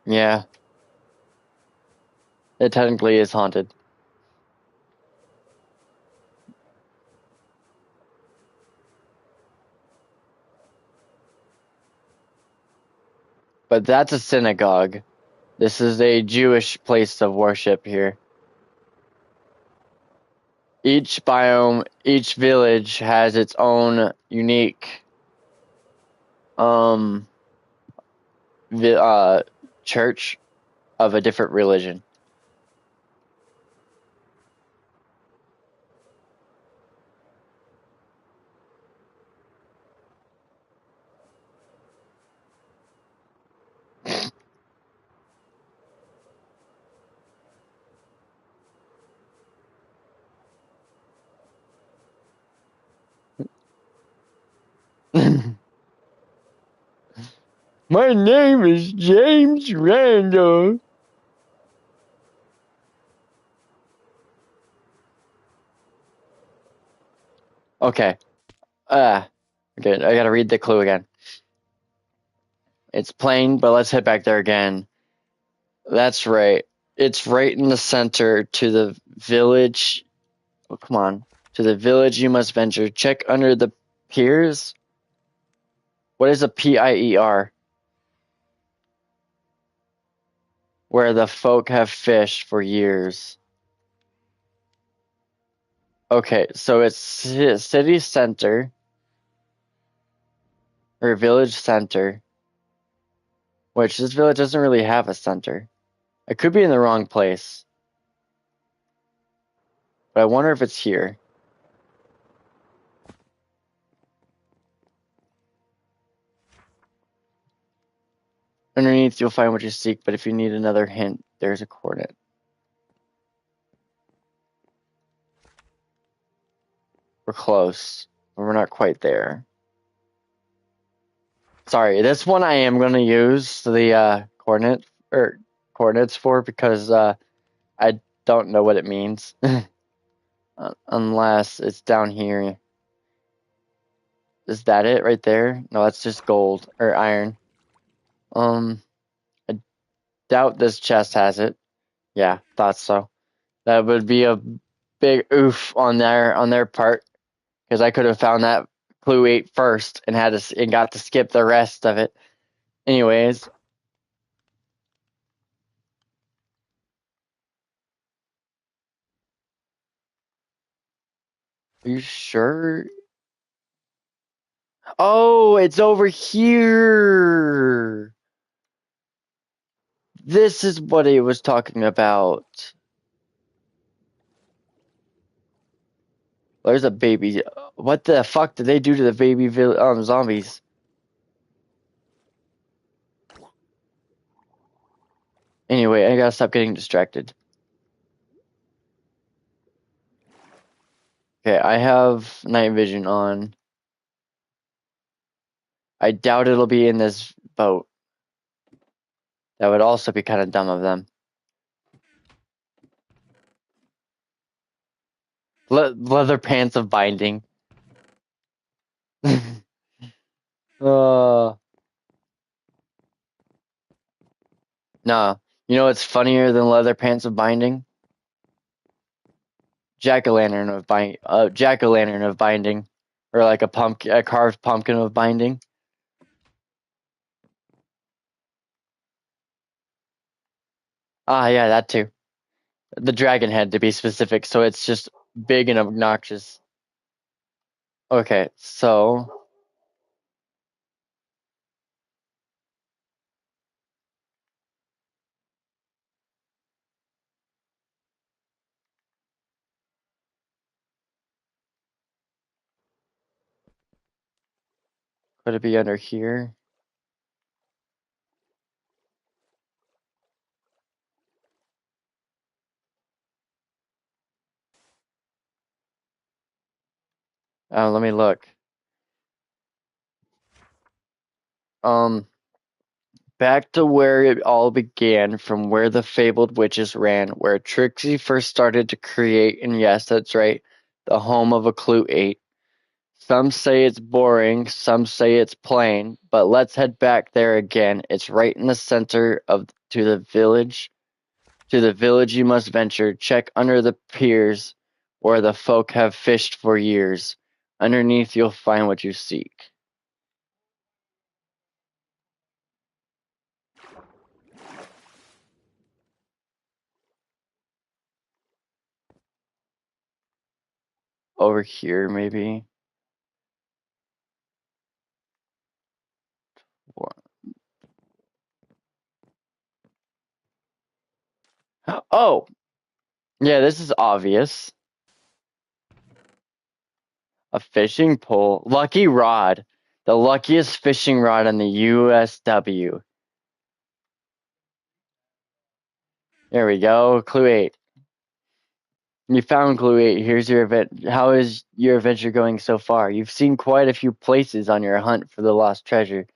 Yeah. It technically is haunted. But that's a synagogue. This is a Jewish place of worship here. Each biome, each village has its own unique church of a different religion. My name is James Randall. Okay. Okay, I gotta read the clue again. It's plain, but let's head back there again. That's right. It's right in the center to the village. Oh, come on. To the village you must venture. Check under the piers. What is a PIER? Where the folk have fished for years. Okay, so it's city center or village center, which this village doesn't really have a center. I could be in the wrong place, but I wonder if it's here. Underneath, you'll find what you seek, but if you need another hint, there's a coordinate. We're close, but we're not quite there. Sorry, this one I am going to use the coordinates for because I don't know what it means. Unless it's down here. Is that it right there? No, that's just gold or iron. I doubt this chest has it. Yeah, thought so. That would be a big oof on their part because I could have found that clue 8 first and got to skip the rest of it. Anyways, are you sure? Oh, it's over here. This is what he was talking about. There's a baby. What the fuck did they do to the baby zombies? Anyway, I gotta stop getting distracted. Okay, I have night vision on. I doubt it'll be in this boat. That would also be kind of dumb of them. Leather pants of binding. uh, nah. You know what's funnier than leather pants of binding? Jack-o'-lantern of binding, or like a carved pumpkin of binding. Ah, yeah, that too. The dragon head, to be specific, so it's just big and obnoxious. Okay, so could it be under here? Let me look. Back to where it all began, from where the fabled witches ran, where Trixie first started to create, and yes, that's right, the home of a Clue 8. Some say it's boring, some say it's plain, but let's head back there again. It's right in the center of to the village. To the village you must venture. Check under the piers where the folk have fished for years. Underneath you'll find what you seek. Over here, maybe. Oh, yeah, this is obvious. A fishing pole. Lucky rod. The luckiest fishing rod in the USW. There we go. Clue 8. You found Clue 8. Here's your event. How is your adventure going so far? You've seen quite a few places on your hunt for the lost treasure,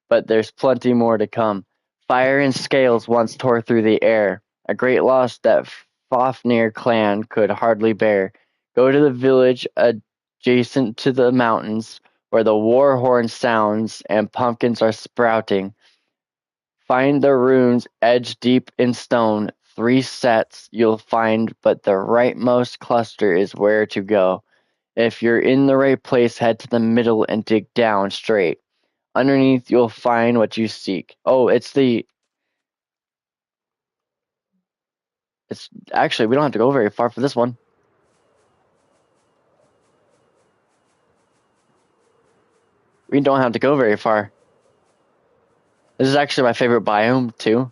but there's plenty more to come. Fire and scales once tore through the air, a great loss that Fafnir clan could hardly bear. Go to the village adjacent to the mountains, where the war horn sounds and pumpkins are sprouting. Find the runes edged deep in stone. 3 sets you'll find, but the rightmost cluster is where to go. If you're in the right place, head to the middle and dig down straight. Underneath you'll find what you seek. Oh, it's actually, we don't have to go very far for this one. We don't have to go very far. This is actually my favorite biome, too.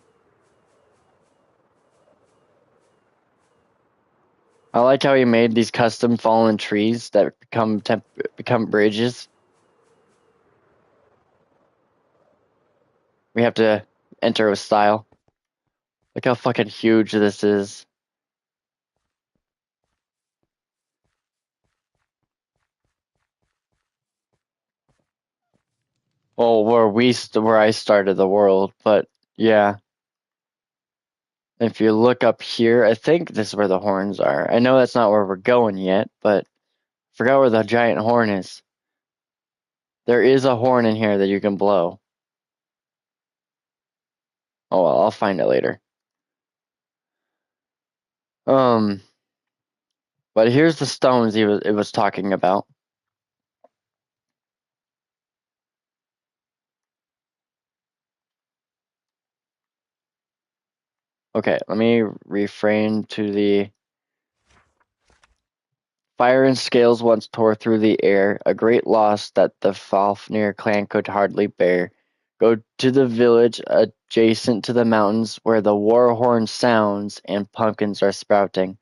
I like how he made these custom fallen trees that become bridges. We have to enter with style. Look how fucking huge this is. Well, where I started the world, but yeah. If you look up here, I think this is where the horns are. I know that's not where we're going yet, but I forgot where the giant horn is. There is a horn in here that you can blow. Oh well, I'll find it later. But here's the stones it was talking about. Okay, let me refrain to the fire and scales once tore through the air, a great loss that the Fafnir clan could hardly bear. Go to the village adjacent to the mountains where the war horn sounds and pumpkins are sprouting.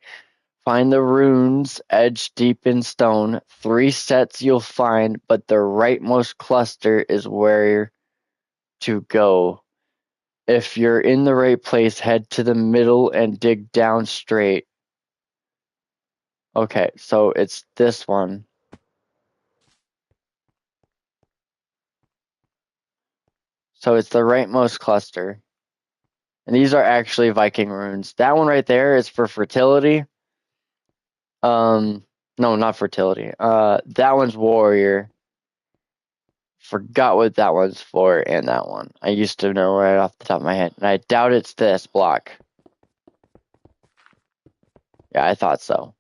Find the runes edged deep in stone. 3 sets you'll find, but the rightmost cluster is where to go. If you're in the right place, head to the middle and dig down straight. Okay, so it's this one. So it's the rightmost cluster. And these are actually Viking runes. That one right there is for fertility. No, not fertility. That one's warrior. Forgot what that one's for, and that one. I used to know right off the top of my head. And I doubt it's this block. Yeah, I thought so.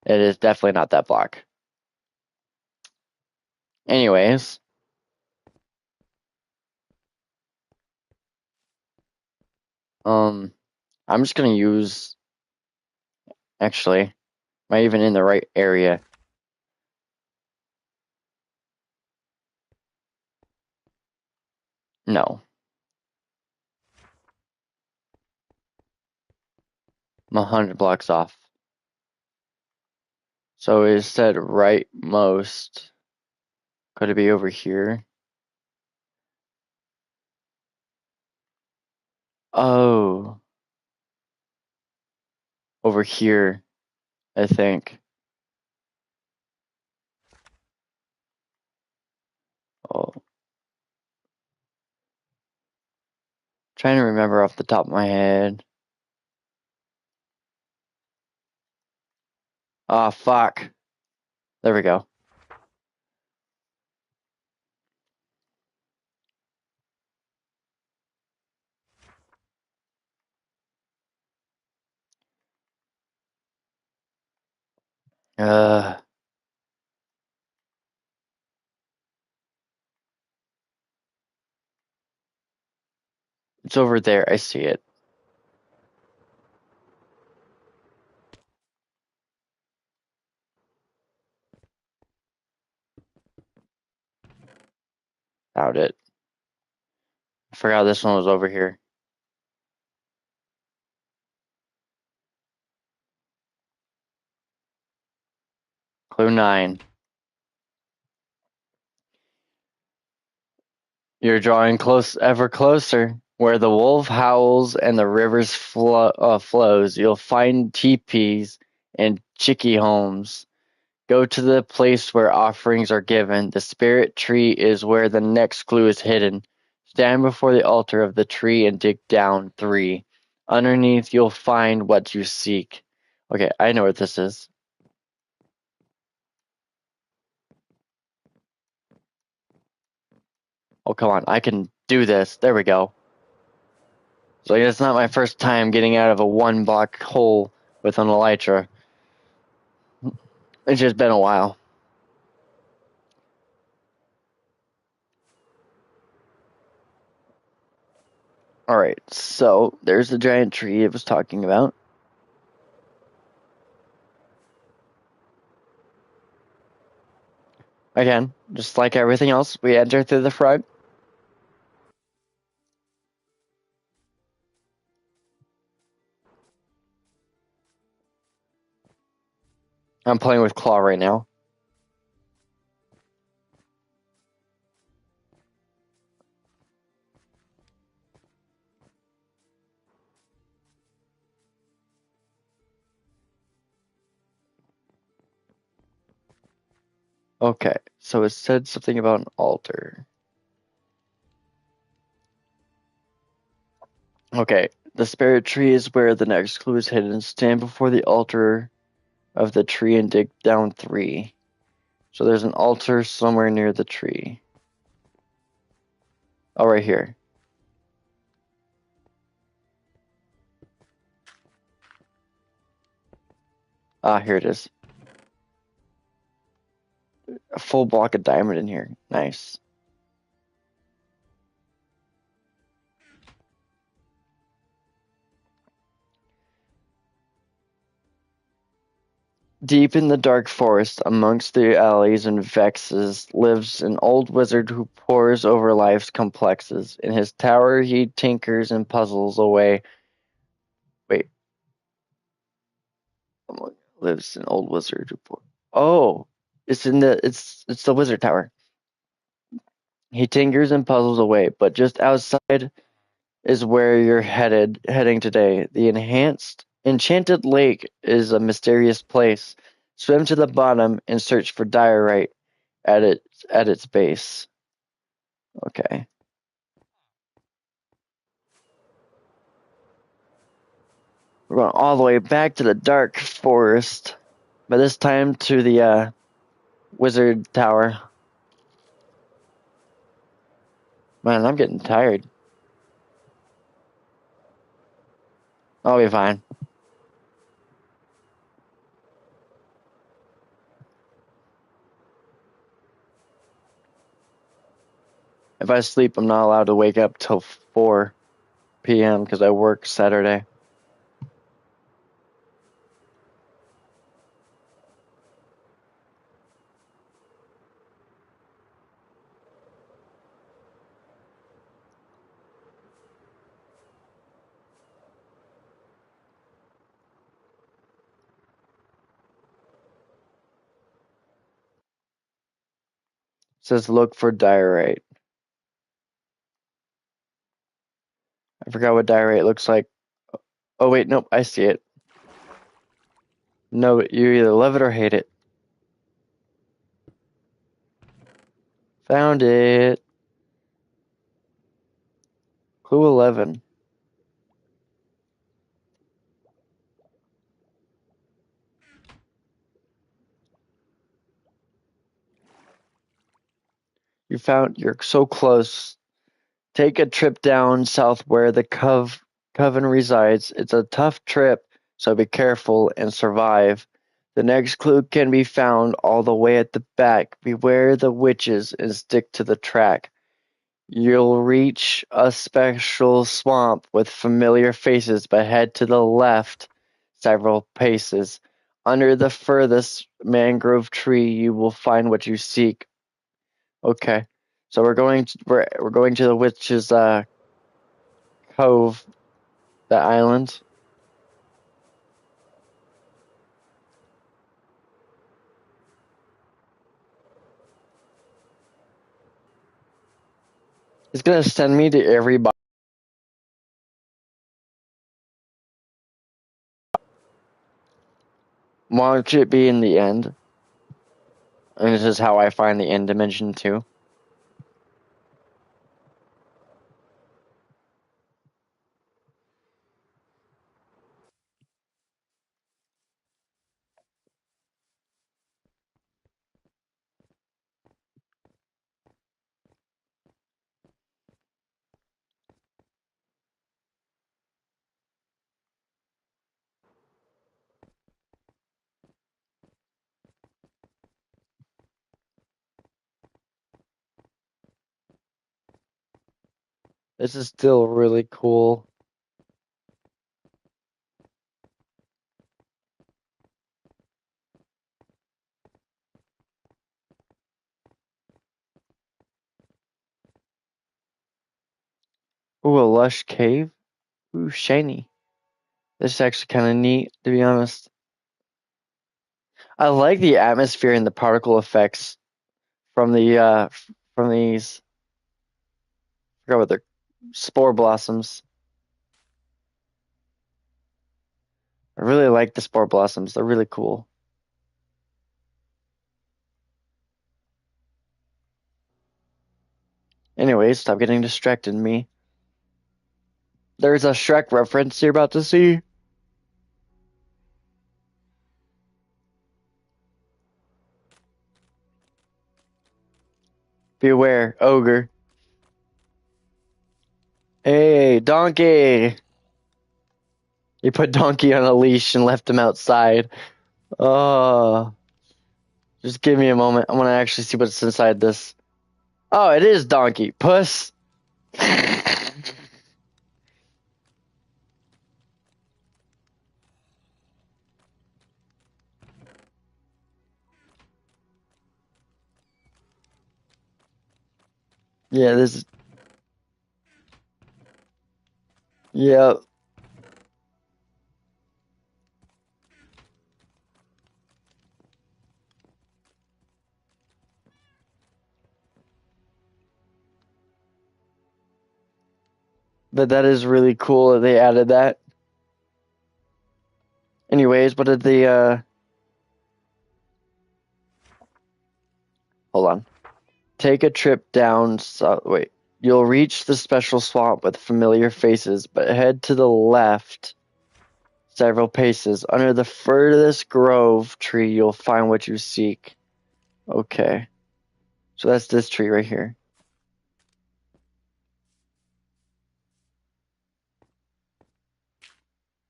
It is definitely not that block. Anyways. I'm just gonna use... Actually, am I even in the right area? No. I'm 100 blocks off. So it said rightmost. Could it be over here? Oh. Over here, I think. Oh. Trying to remember off the top of my head. Ah, fuck. There we go. It's over there. I see it. Found it. I forgot this one was over here. Clue 9. You're drawing ever closer. Where the wolf howls and the rivers flows, you'll find teepees and chickie homes. Go to the place where offerings are given. The spirit tree is where the next clue is hidden. Stand before the altar of the tree and dig down 3. Underneath you'll find what you seek. Okay, I know what this is. Oh, come on. I can do this. There we go. So it's not my first time getting out of a 1-block hole with an elytra. It's just been a while. Alright, so there's the giant tree it was talking about. Again, just like everything else, we enter through the front. I'm playing with Claw right now. Okay, so it said something about an altar. Okay, the spirit tree is where the next clue is hidden. Stand before the altar of the tree and dig down 3. So there's an altar somewhere near the tree. Oh, right here. Ah, here it is. A full block of diamond in here. Nice. Deep in the dark forest, amongst the alleys and vexes, lives an old wizard who pores over life's complexes. In his tower he tinkers and puzzles away. Wait. Lives an old wizard who pores. Oh, it's the wizard tower. He tinkers and puzzles away, but just outside is where you're heading today. The enchanted lake is a mysterious place. Swim to the bottom and search for diorite at its base. Okay. We're going all the way back to the dark forest, but this time to the wizard tower. Man, I'm getting tired. I'll be fine. If I sleep, I'm not allowed to wake up till 4 p.m. because I work Saturday. It says look for diorite. I forgot what diorite looks like. Oh wait, nope, I see it. No, you either love it or hate it. Found it. Clue 11. You're so close. Take a trip down south where the coven resides. It's a tough trip, so be careful and survive. The next clue can be found all the way at the back. Beware the witches and stick to the track. You'll reach a special swamp with familiar faces, but head to the left several paces. Under the furthest mangrove tree, you will find what you seek. Okay, so we're going to the witch's cove, the island. It's gonna send me to everybody. Won't it be in the end? And this is how I find the end dimension too. This is still really cool. Ooh, a lush cave. Ooh, shiny. This is actually kind of neat, to be honest. I like the atmosphere and the particle effects from these. I forgot what they're spore blossoms. I really like the spore blossoms. They're really cool. Anyways, stop getting distracted, me. There's a Shrek reference you're about to see. Beware, ogre. Hey, donkey! You put donkey on a leash and left him outside. Oh, just give me a moment. I want to actually see what's inside this. Oh, it is donkey. Puss. Yeah, this. Yeah. But that is really cool that they added that. Anyways, what did the hold on. Take a trip down wait. You'll reach the special swamp with familiar faces, but head to the left several paces. Under the furthest grove tree, you'll find what you seek. Okay. So that's this tree right here.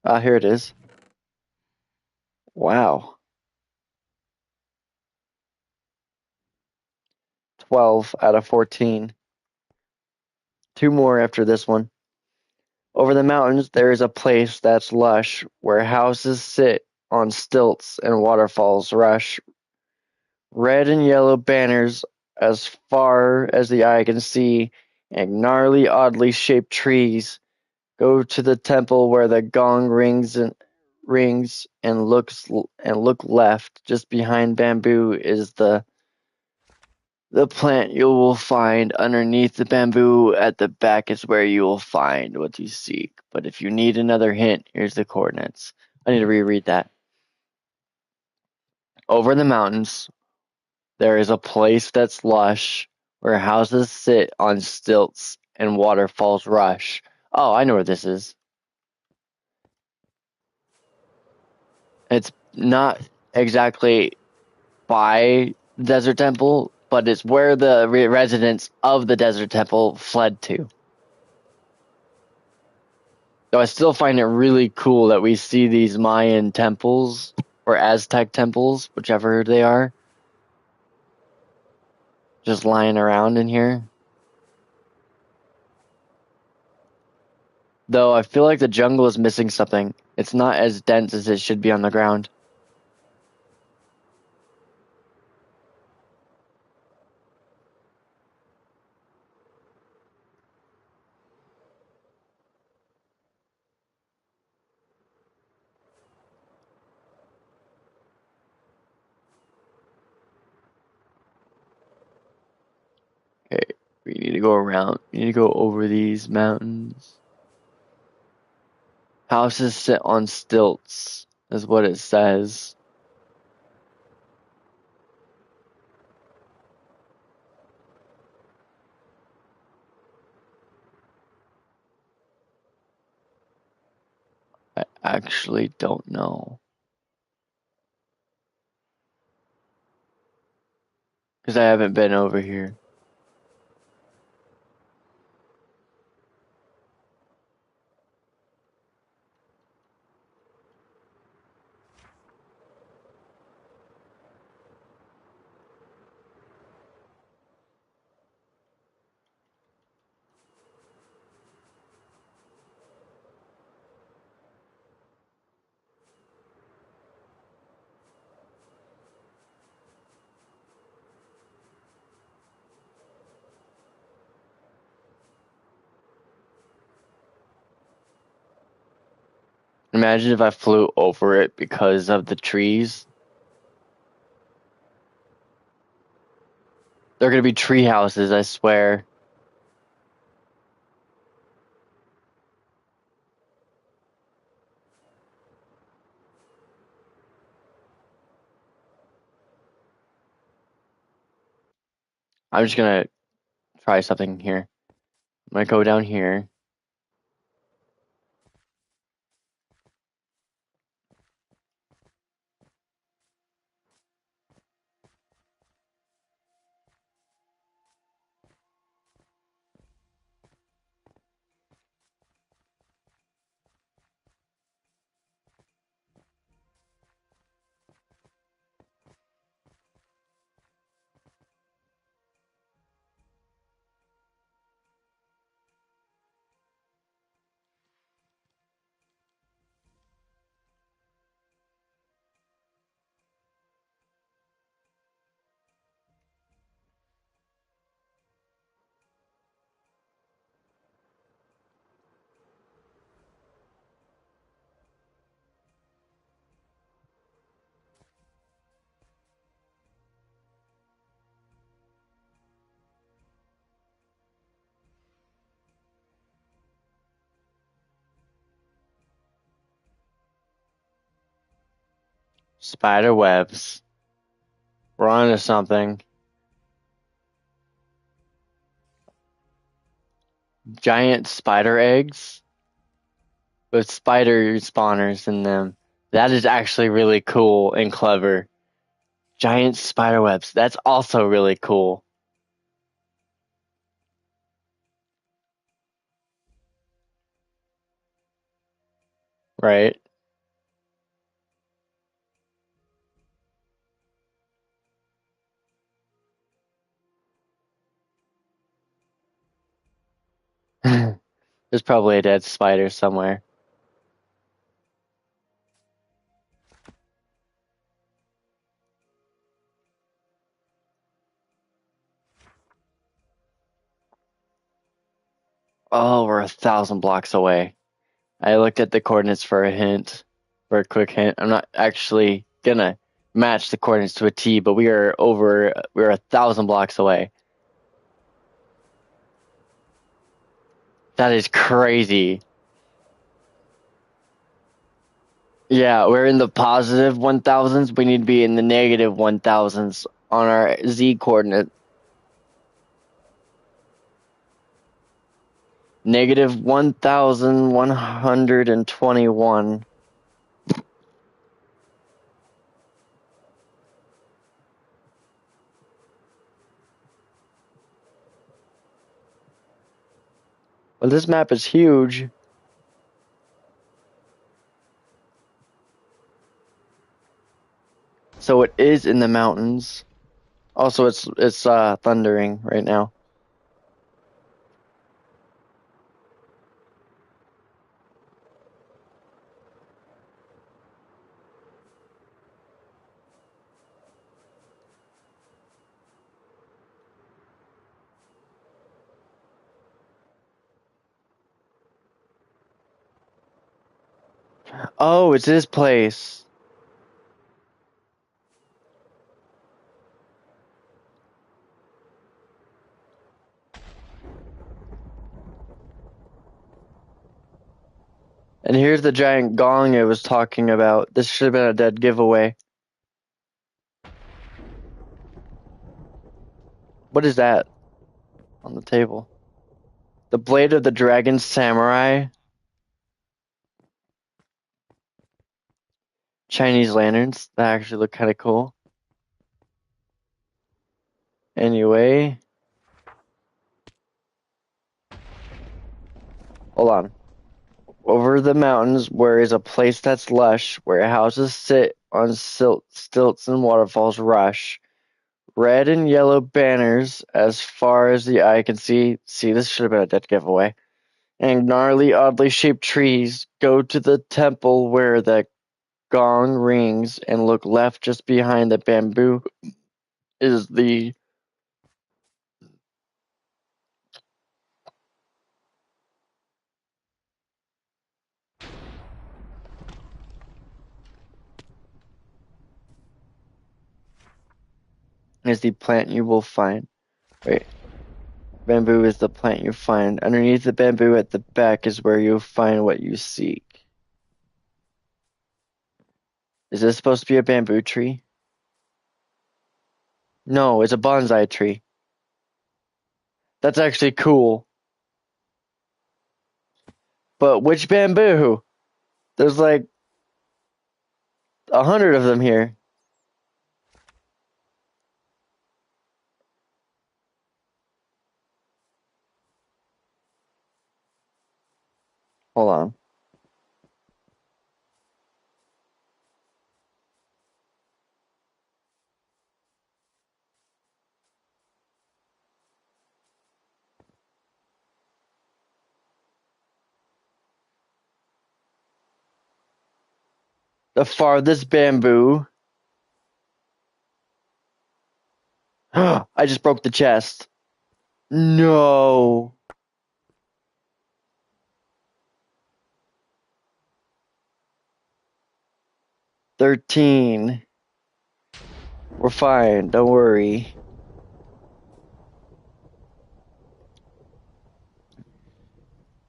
Ah, here it is. Wow. 12 out of 14. Two more after this one. Over the mountains, there is a place that's lush, where houses sit on stilts and waterfalls rush. Red and yellow banners as far as the eye can see, and gnarly, oddly shaped trees. Go to the temple where the gong rings and look left. Just behind bamboo is the plant you will find. Underneath the bamboo at the back is where you will find what you seek. But if you need another hint, here's the coordinates. I need to reread that. Over the mountains, there is a place that's lush, where houses sit on stilts and waterfalls rush. Oh, I know where this is. It's not exactly by the Desert Temple, but it's where the residents of the Desert Temple fled to. So I still find it really cool that we see these Mayan temples or Aztec temples, whichever they are, just lying around in here. Though I feel like the jungle is missing something. It's not as dense as it should be on the ground. Okay, we need to go around. We need to go over these mountains. Houses sit on stilts, is what it says. I actually don't know. Because I haven't been over here. Imagine if I flew over it because of the trees. They're gonna be tree houses, I swear. I'm just gonna try something here. I'm gonna go down here. Spider webs. We're onto something. Giant spider eggs with spider spawners in them. That is actually really cool and clever. Giant spider webs. That's also really cool. Right? There's probably a dead spider somewhere. Oh, we're 1,000 blocks away. I looked at the coordinates for a hint, for a quick hint. I'm not actually gonna match the coordinates to a T, but we're 1,000 blocks away. That is crazy. Yeah, we're in the positive 1,000s. We need to be in the negative 1,000s on our Z coordinate. Negative 1,121. Well, this map is huge. So it is in the mountains. Also, it's thundering right now. Oh, it's this place. And here's the giant gong I was talking about. This should have been a dead giveaway. What is that on the table? The blade of the dragon samurai. Chinese lanterns. That actually look kind of cool. Anyway. Hold on. Over the mountains, where is a place that's lush, where houses sit on stilts and waterfalls rush. Red and yellow banners as far as the eye can see. See, this should have been a dead giveaway. And gnarly, oddly shaped trees. Go to the temple where the gong rings and look left just behind the bamboo is the is the plant you will find. Wait. Bamboo is the plant you find. Underneath the bamboo at the back is where you'll find what you seek. Is this supposed to be a bamboo tree? No, it's a bonsai tree. That's actually cool. But which bamboo? There's like 100 of them here. Hold on. The farthest bamboo. I just broke the chest. No. $13. We're fine. Don't worry.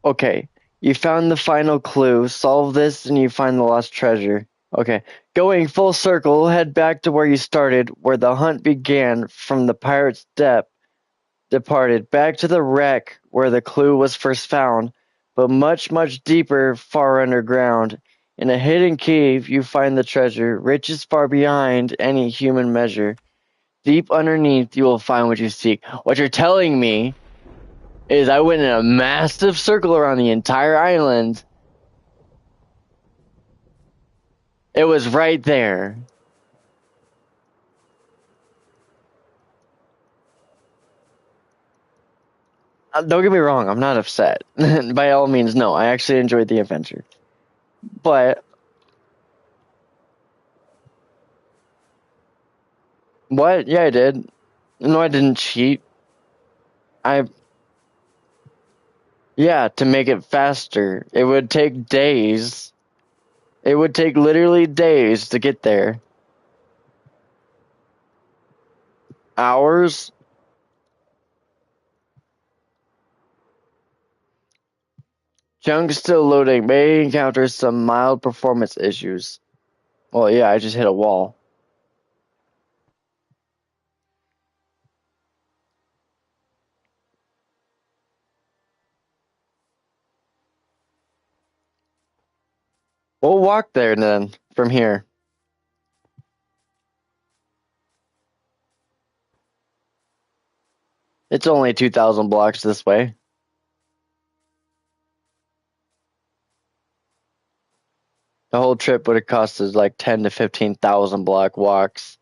Okay. You found the final clue. Solve this and you find the lost treasure. Okay. Going full circle, head back to where you started, where the hunt began from the pirate's departed, back to the wreck where the clue was first found, but much, much deeper, far underground. In a hidden cave, you find the treasure, riches far behind any human measure. Deep underneath, you will find what you seek. What you're telling me is I went in a massive circle around the entire island. It was right there. Don't get me wrong, I'm not upset. By all means, no. I actually enjoyed the adventure. But what? Yeah, I did. No, I didn't cheat. I Yeah, to make it faster. It would take days. It would take literally days to get there. Hours? Junk still loading. May encounter some mild performance issues. Well, yeah, I just hit a wall. We'll walk there then, from here. It's only 2,000 blocks this way. The whole trip would have cost us like 10 to 15,000 block walks.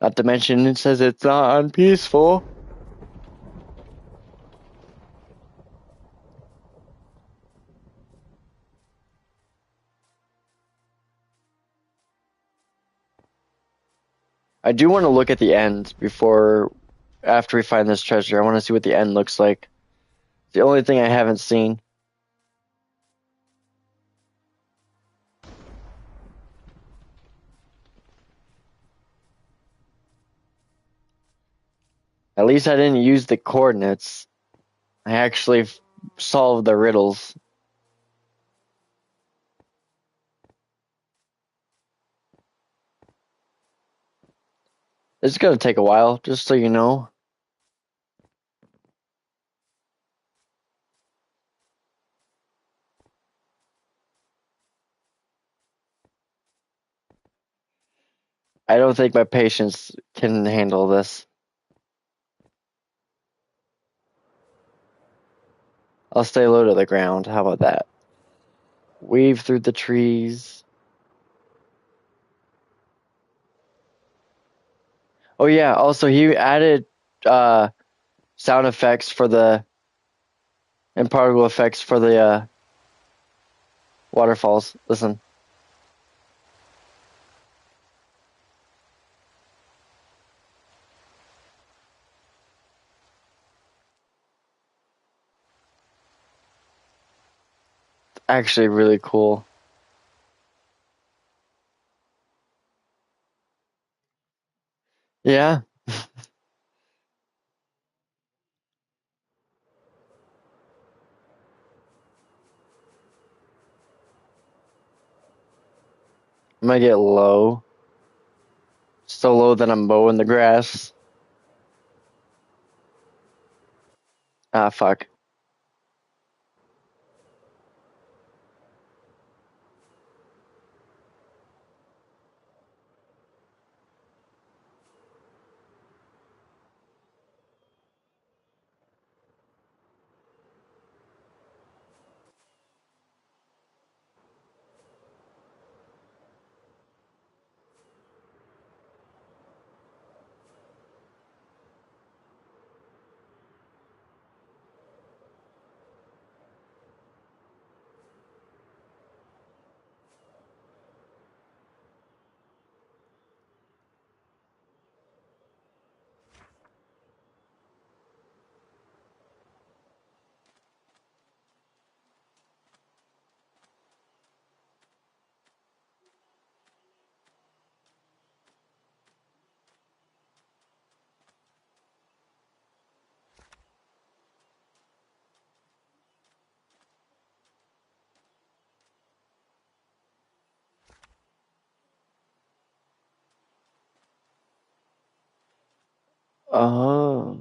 Not to mention, it says it's not unpeaceful. I do want to look at the end after we find this treasure. I want to see what the end looks like. It's the only thing I haven't seen. At least I didn't use the coordinates. I actually solved the riddles. It's gonna take a while, just so you know. I don't think my patience can handle this. I'll stay low to the ground. How about that? Weave through the trees. Oh yeah, also he added sound effects and particle effects for the waterfalls. Listen. Actually really cool. Yeah. I might get low. So low that I'm mowing the grass. Ah, fuck. Oh.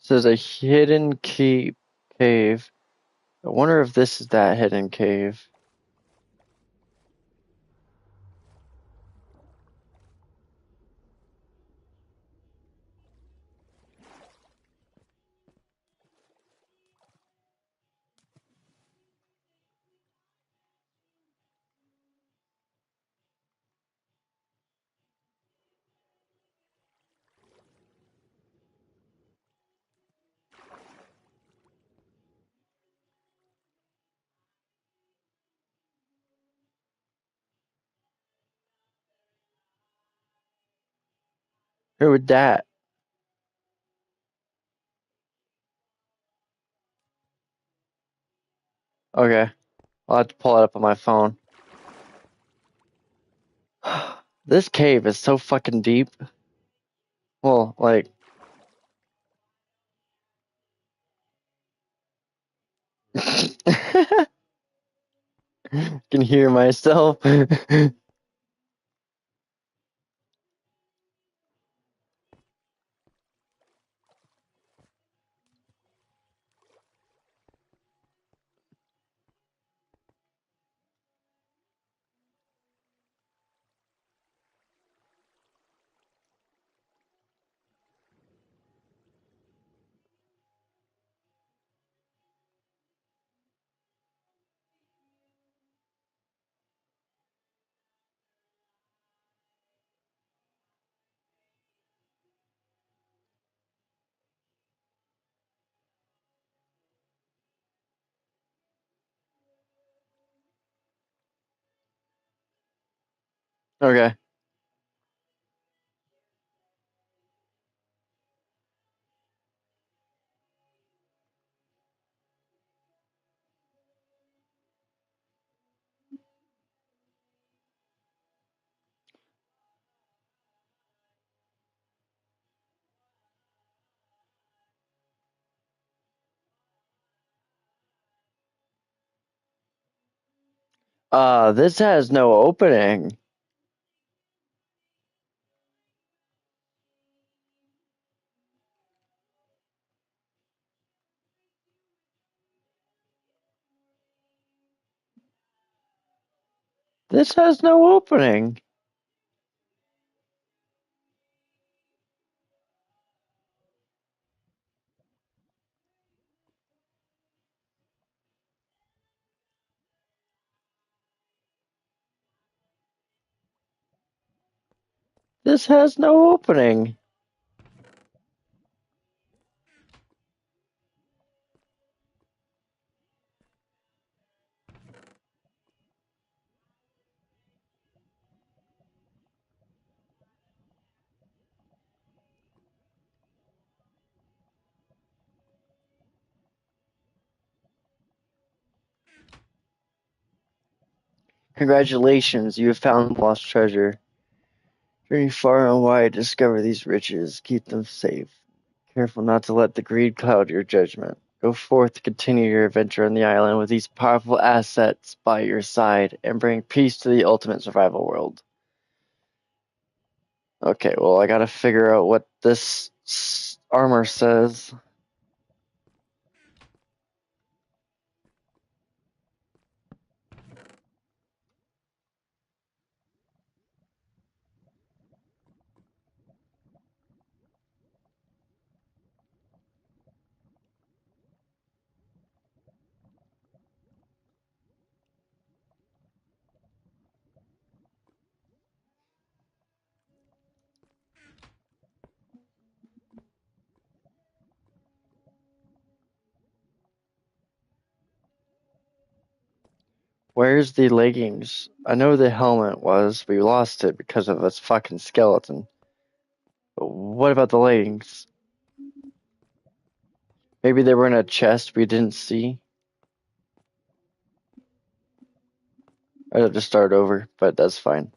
This is a hidden cave. I wonder if this is that hidden cave. Who would that? Okay. I'll have to pull it up on my phone. This cave is so fucking deep. Well, like, can hear myself. Okay. This has no opening. This has no opening. This has no opening. Congratulations, you have found lost treasure. Journey far and wide, discover these riches, keep them safe. Careful not to let the greed cloud your judgment. Go forth to continue your adventure on the island with these powerful assets by your side and bring peace to the ultimate survival world. Okay, well, I gotta figure out what this armor says. Where's the leggings? I know the helmet was. We lost it because of this fucking skeleton. But what about the leggings? Maybe they were in a chest we didn't see? I'd have to start over, but that's fine.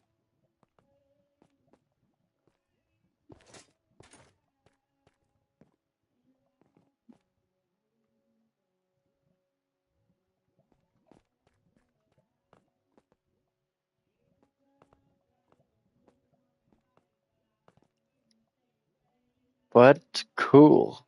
But cool.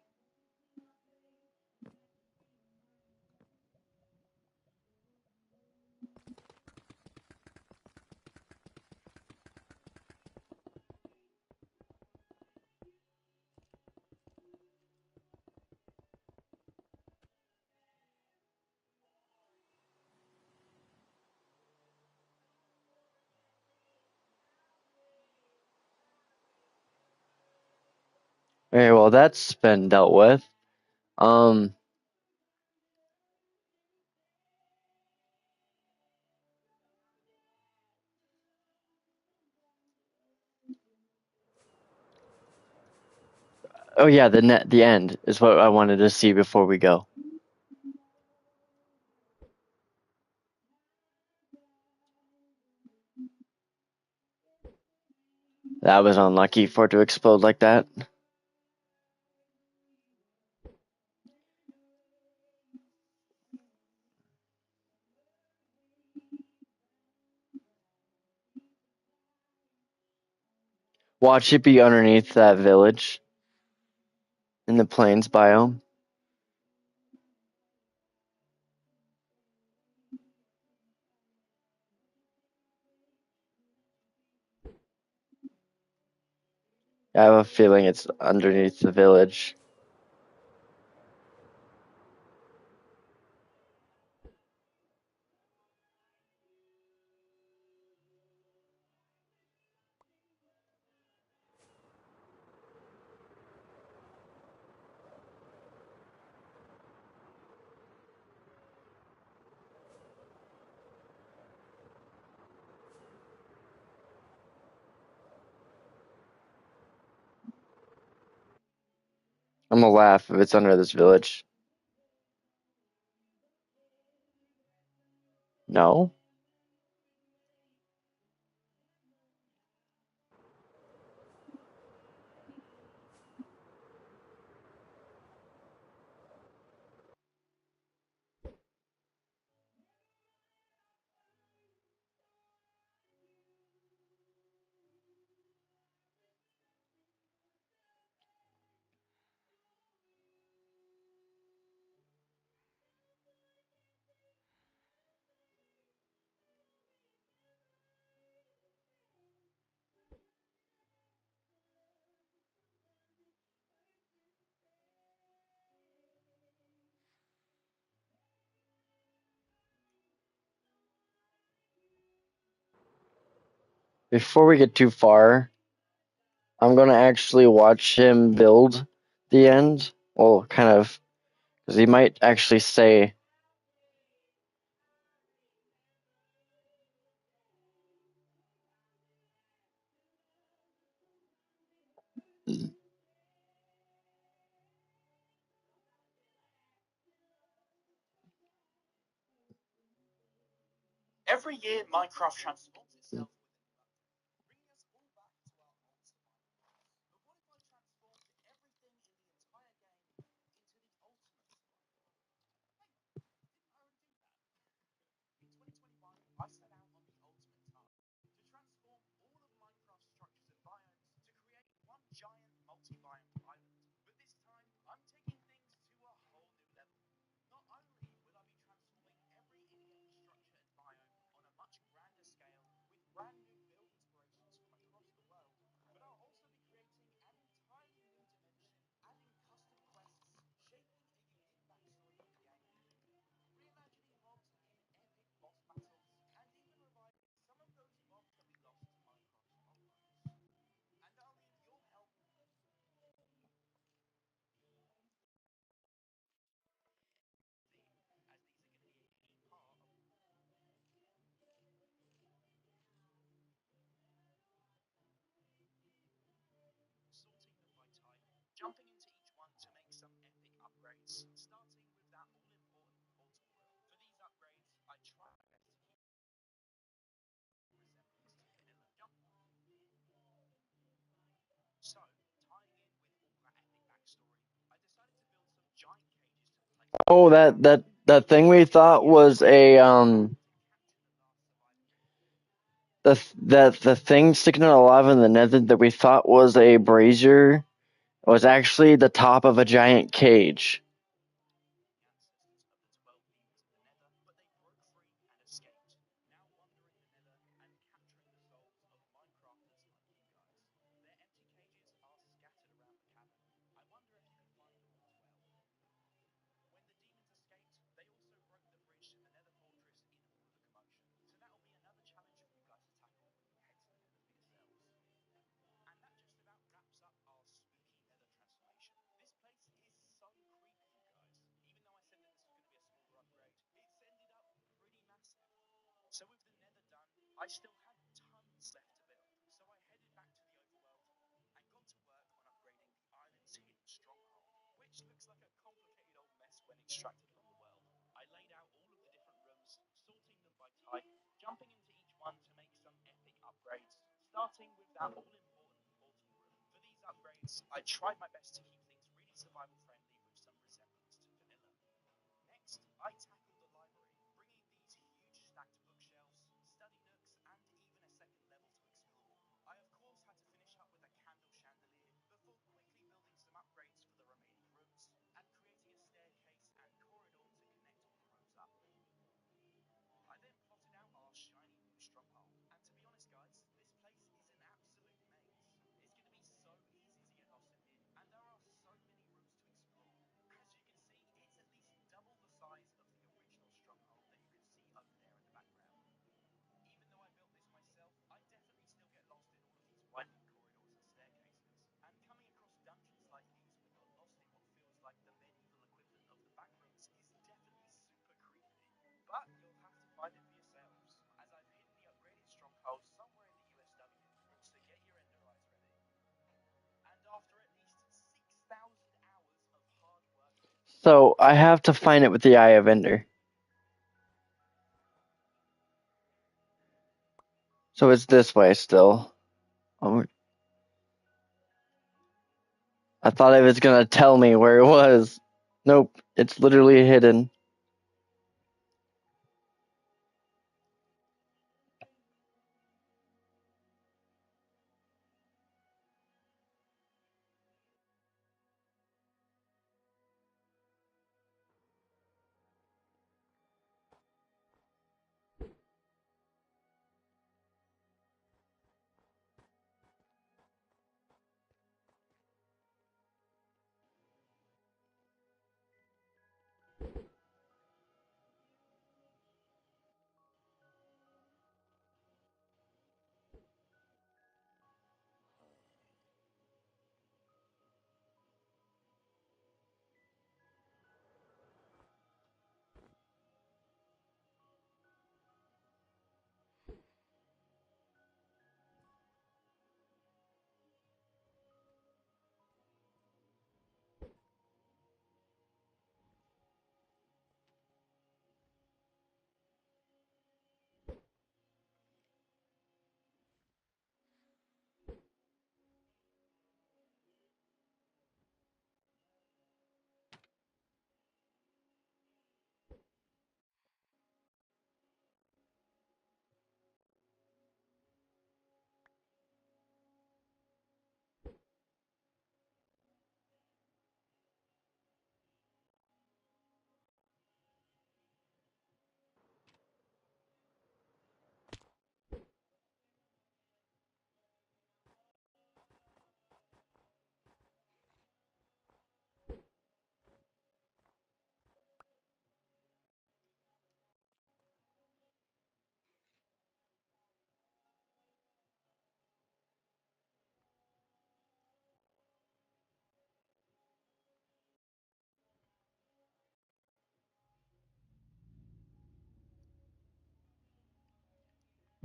Okay, well, that's been dealt with. Um, oh yeah, the end is what I wanted to see before we go. That was unlucky for it to explode like that. Watch it be underneath that village in the plains biome. I have a feeling it's underneath the village. I'm gonna laugh if it's under this village. No? before we get too far, I'm gonna actually watch him build the end. Well, kind of, because he might actually say. Every year, Minecraft transforms itself. I set out on the ultimate task to transform all of Minecraft's structures and biomes to create one giant multi-biome island. But this time, I'm taking things to a whole new level. Not only will I be transforming every in-game structure and biome on a much grander scale with brand new build inspirations from across the world, but I'll also be creating an entirely new dimension, adding custom quests, shaping a unique backstory of the game, reimagining mobs in epic boss battles, and even reviving some of those mobs that we lost to Minecraft's mob modes. And I'll need your help as these are going to be a key part of sorting them by type, jumping into each one to make some epic upgrades, starting with that all-important portal world. For these upgrades, I try my best to keep resemblance to vanilla jump. So, tying in with all that epic backstory, I decided to build some giant cages to place. Oh, that thing we thought was a the thing sticking out alive in the nether that we thought was a brazier was actually the top of a giant cage. They also broke the bridge to the Nether Fortress in all of the commotion. So that'll be another challenge for you guys to tackle when you head to the Nether for yourselves. And that just about wraps up our spooky Nether transformation. This place is so creepy, you guys. Even though I said that this was going to be a smaller upgrade, it's ended up pretty massive. So with the Nether done, I still had tons left to build. So I headed back to the overworld and got to work on upgrading the island's hidden stronghold, which looks like a complicated old mess when extracted from the world. I laid out all of the different rooms, sorting them by type, jumping into each one to make some epic upgrades, starting with that all-important portal room. For these upgrades, I tried my best to keep things really survival friendly with some resemblance to vanilla. Next, I tackled the library, bringing these huge stacked bookshelves, study nooks, and even a second level to explore. I of course had to finish up with a candle chandelier before quickly building some upgrades for the remaining rooms and creating a staircase and corridor to connect all the rooms up. I then plotted out our shiny new stronghold, and to be honest guys, this place is an absolute maze. It's going to be so easy to get lost in here, and there are so many rooms to explore. As you can see, it's at least double the size of the original stronghold that you can see over there in the background. Even though I built this myself, I definitely still get lost in all of these winding corridors and staircases. And coming across dungeons like these when you're lost in what feels like the medieval equivalent of the backrooms is definitely super creepy. But you'll have to find it for yourselves, as I've hidden the upgraded stronghold somewhere in the USW, so get your ender eyes ready. And after at least 6,000 hours of hard work, So I have to find it with the Eye of Ender. So it's this way still. Oh, I thought it was gonna tell me where it was. Nope, it's literally hidden.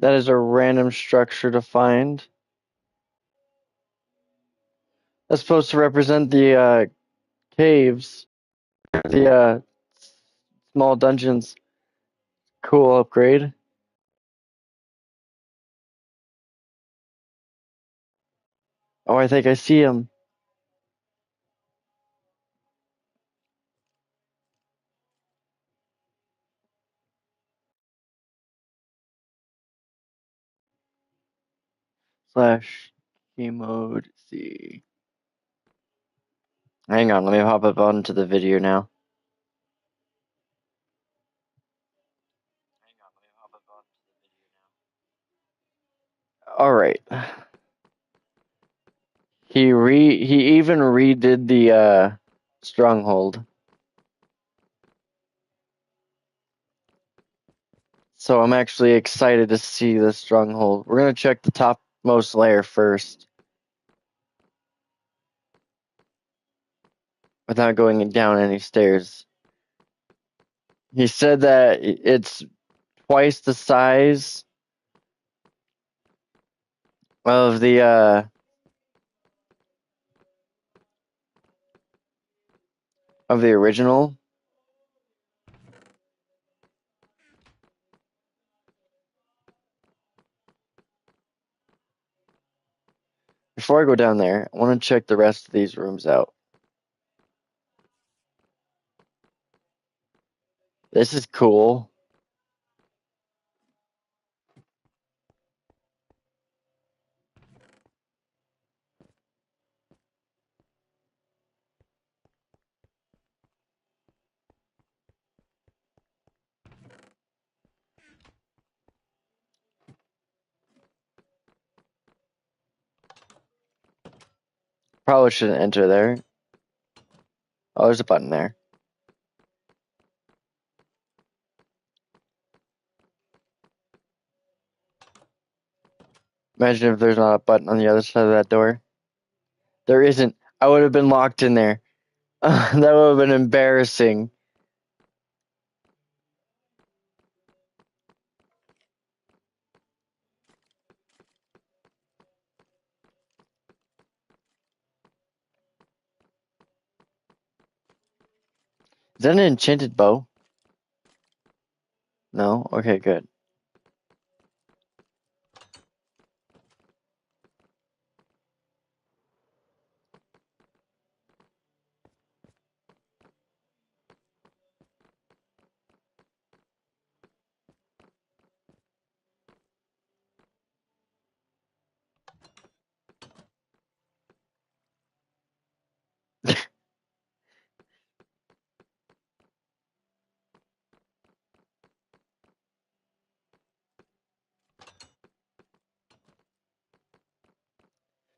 That is a random structure to find. That's supposed to represent the caves, the small dungeons. Cool upgrade. Oh, I think I see him. Slash key mode C. Hang on, let me hop up onto the video now. Alright. He even redid the stronghold. So I'm actually excited to see the stronghold. We're gonna check the topmost layer first. Without going down any stairs. He said that it's twice the size of the original. Before I go down there, I want to check the rest of these rooms out. This is cool. Probably shouldn't enter there. Oh, there's a button there. Imagine if there's not a button on the other side of that door. There isn't. I would have been locked in there. That would have been embarrassing. Is that an enchanted bow? No? Okay, good.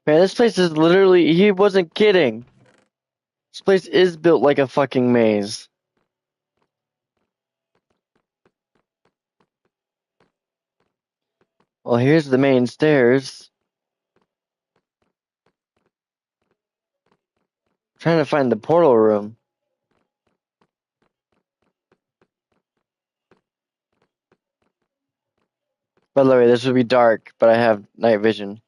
Man, this place is literally, he wasn't kidding. This place is built like a fucking maze. Well, here's the main stairs. I'm trying to find the portal room. By the way, this would be dark, but I have night vision.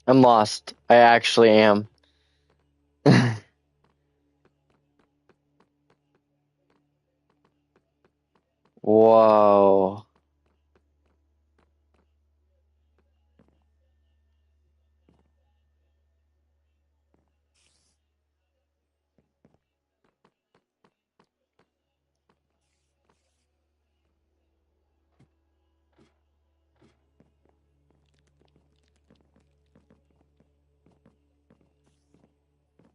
I'm lost. I actually am. Whoa.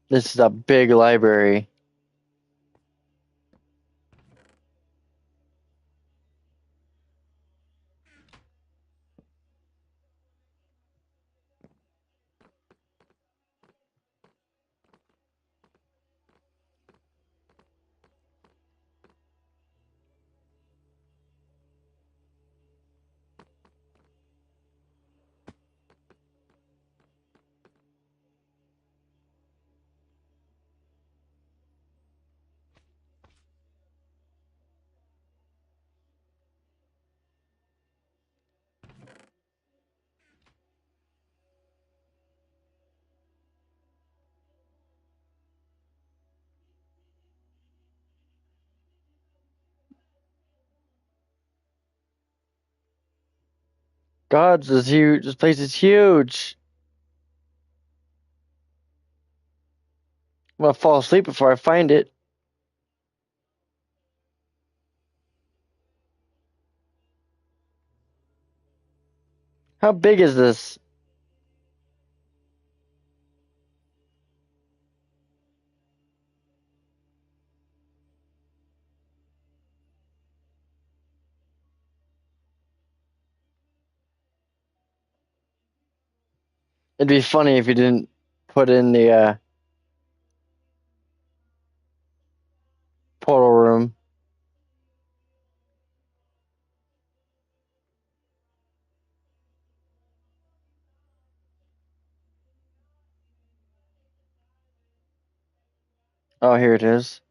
This is a big library. God, this is huge. This place is huge. I'm gonna fall asleep before I find it. How big is this? It'd be funny if you didn't put in the portal room. Oh, here it is.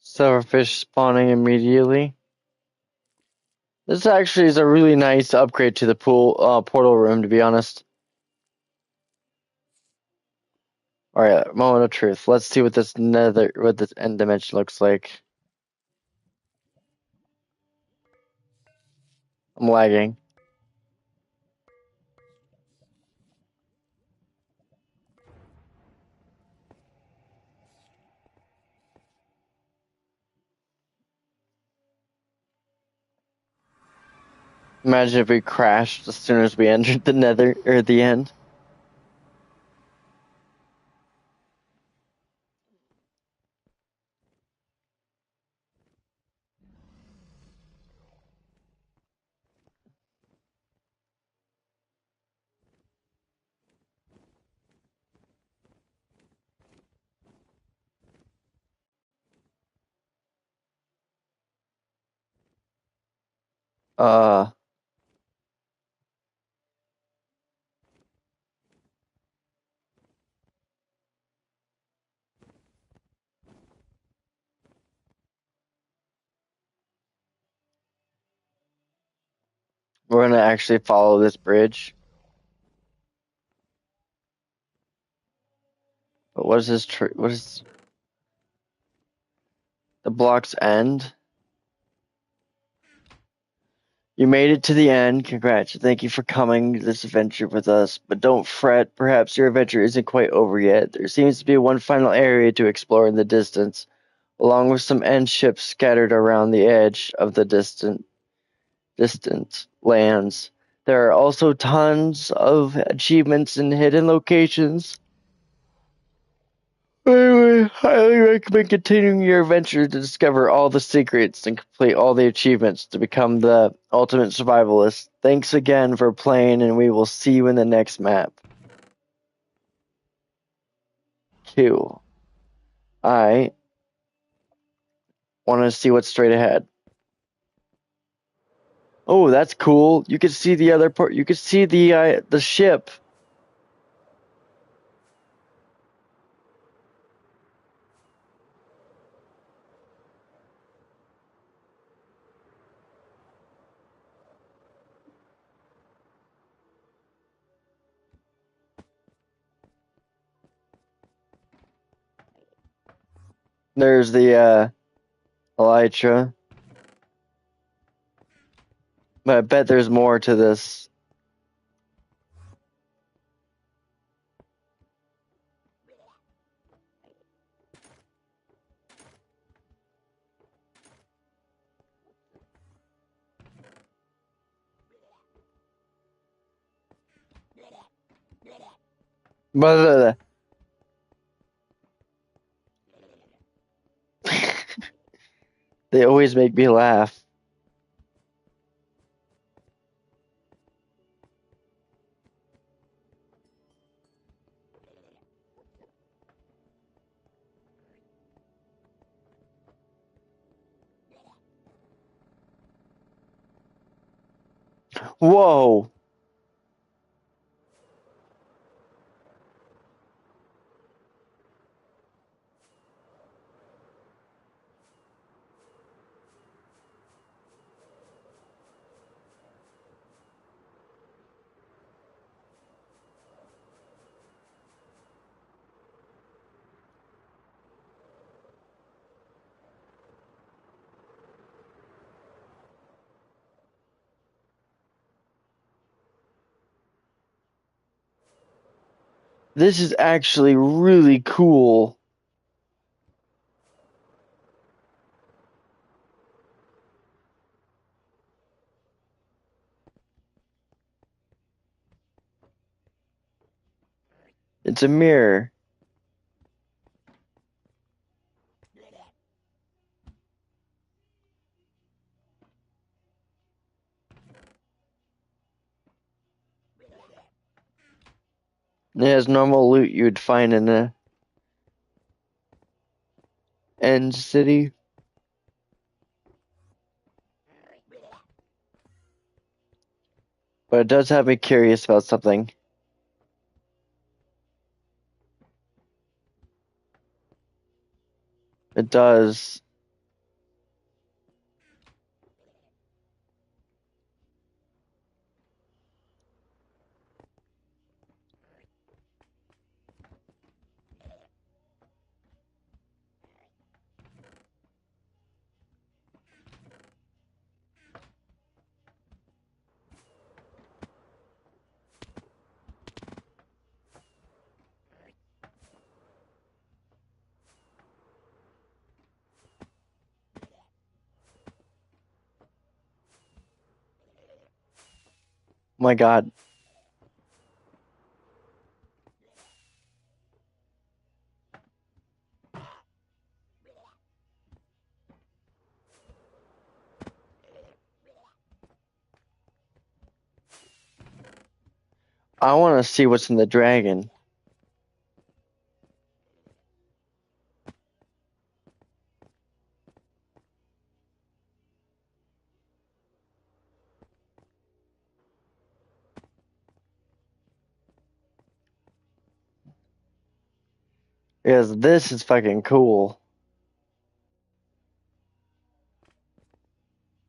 Silverfish spawning immediately. This actually is a really nice upgrade to the portal room, to be honest. Alright, moment of truth. Let's see what this end dimension looks like. I'm lagging. Imagine if we crashed as soon as we entered the nether, or the end. Uh, we're gonna actually follow this bridge. But what is this what is the block's end? You made it to the end. Congrats. Thank you for coming to this adventure with us. But don't fret. Perhaps your adventure isn't quite over yet. There seems to be one final area to explore in the distance, along with some end ships scattered around the edge of the distant lands. There are also tons of achievements in hidden locations. I would highly recommend continuing your adventure to discover all the secrets and complete all the achievements to become the ultimate survivalist. Thanks again for playing, and we will see you in the next map. Q. I want to see what's straight ahead. Oh, that's cool. You can see the other part. You can see the ship. There's the Elytra. But I bet there's more to this. But they always make me laugh. Whoa. This is actually really cool. It's a mirror. It has normal loot you would find in a end city. But it does have me curious about something. It does. Oh my god. I want to see what's in the dragon. Because this is fucking cool.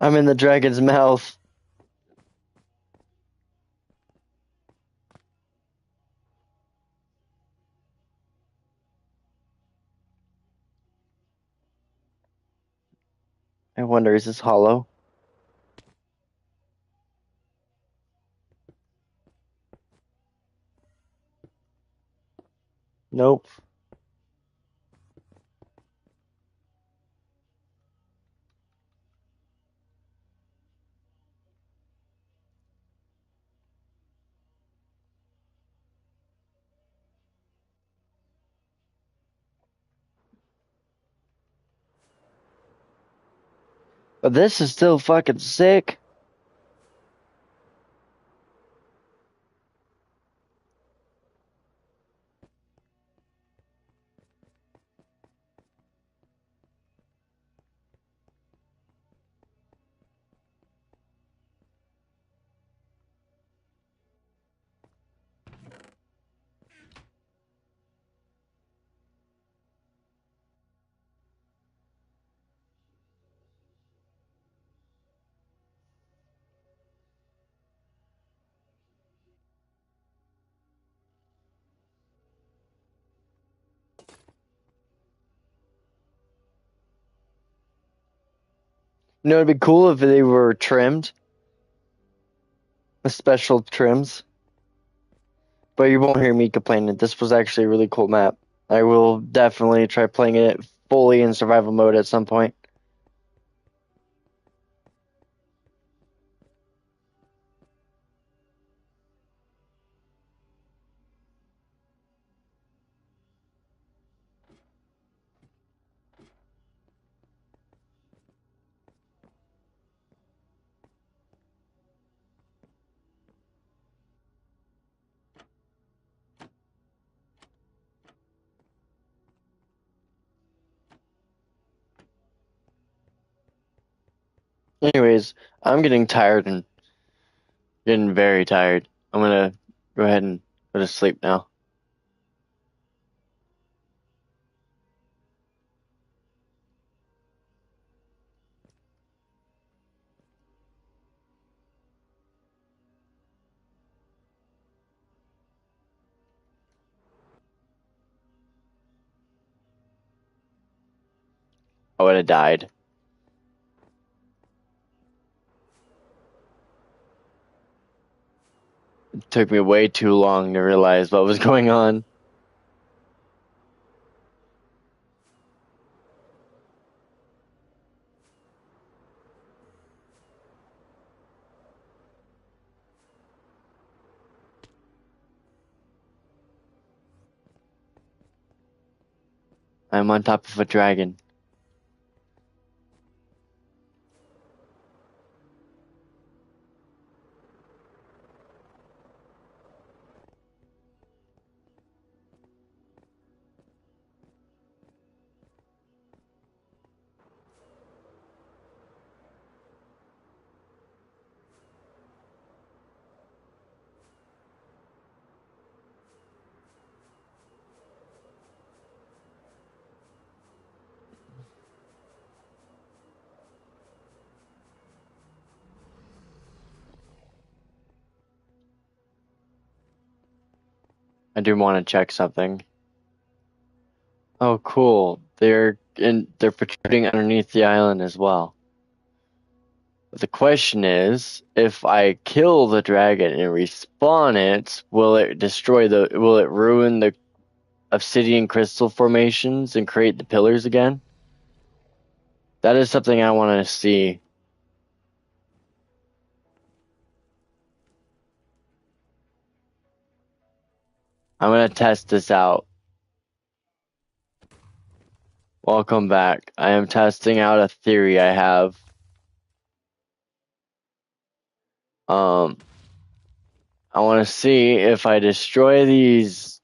I'm in the dragon's mouth. I wonder, is this hollow? Nope. But this is still fucking sick. You know, it'd be cool if they were trimmed with special trims. But you won't hear me complaining. This was actually a really cool map. I will definitely try playing it fully in survival mode at some point. Anyways, I'm getting tired and getting very tired. I'm gonna go ahead and go to sleep now. I would have died. It took me way too long to realize what was going on. I'm on top of a dragon. I do want to check something. Oh, cool. They're protruding underneath the island as well. But the question is, if I kill the dragon and respawn it, will it ruin the obsidian crystal formations and create the pillars again? That is something I want to see. I'm gonna test this out. Welcome back. I am testing out a theory I have. I want to see if I destroy these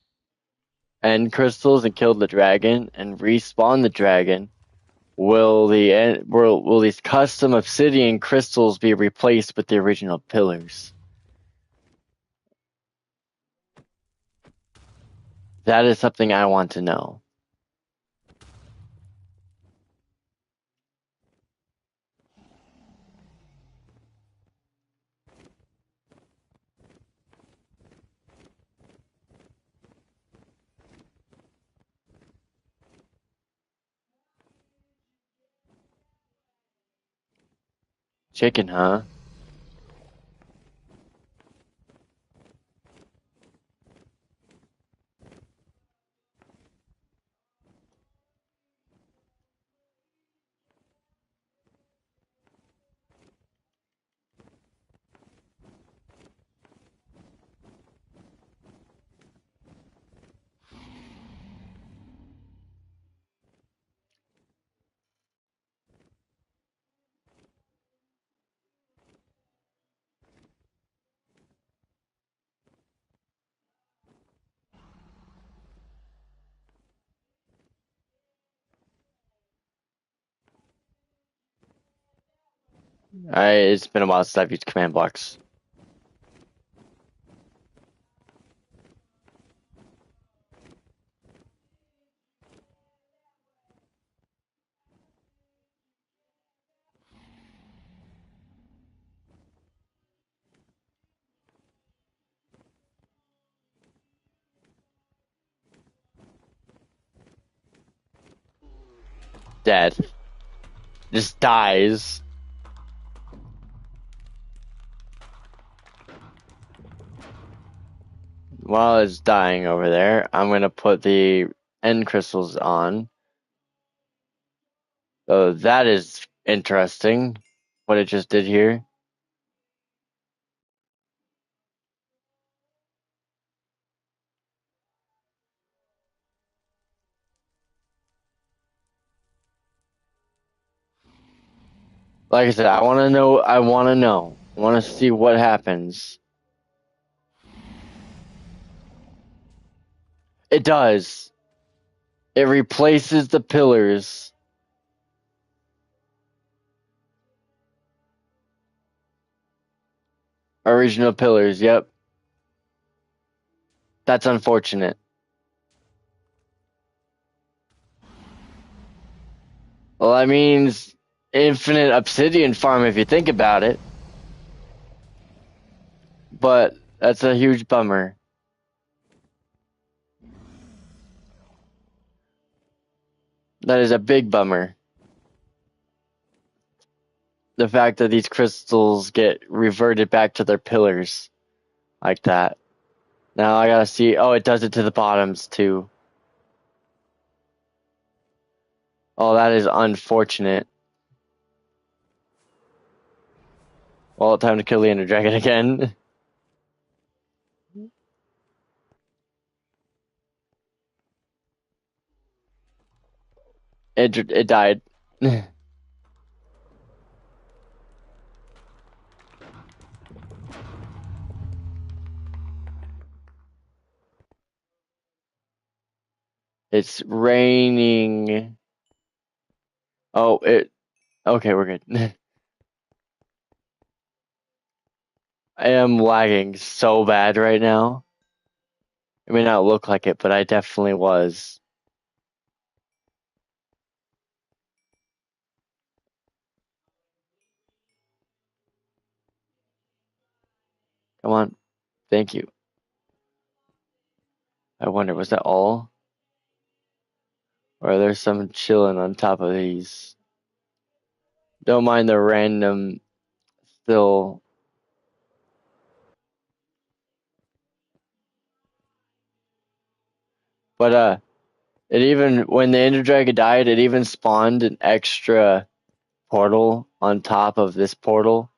end crystals and kill the dragon and respawn the dragon, will these custom obsidian crystals be replaced with the original pillars? That is something I want to know. Chicken, huh? It's been a while since I've used command blocks. Dead. Just dies. While it's dying over there, I'm gonna put the end crystals on. So that is interesting, what it just did here. Like I said, I want to know. I want to see what happens. It does. It replaces the pillars. Original pillars, yep. That's unfortunate. Well, that means infinite obsidian farm if you think about it. But that's a huge bummer. That is a big bummer. The fact that these crystals get reverted back to their pillars like that. Now I gotta see. Oh, it does it to the bottoms too. Oh, that is unfortunate. Well, time to kill the Ender Dragon again. It died. It's raining. Oh, okay, we're good. I am lagging so bad right now. It may not look like it, but I definitely was. Come on. Thank you. I wonder, was that all? Or are there some chilling on top of these? Don't mind the random still. But it even when the Ender Dragon died, it even spawned an extra portal on top of this portal,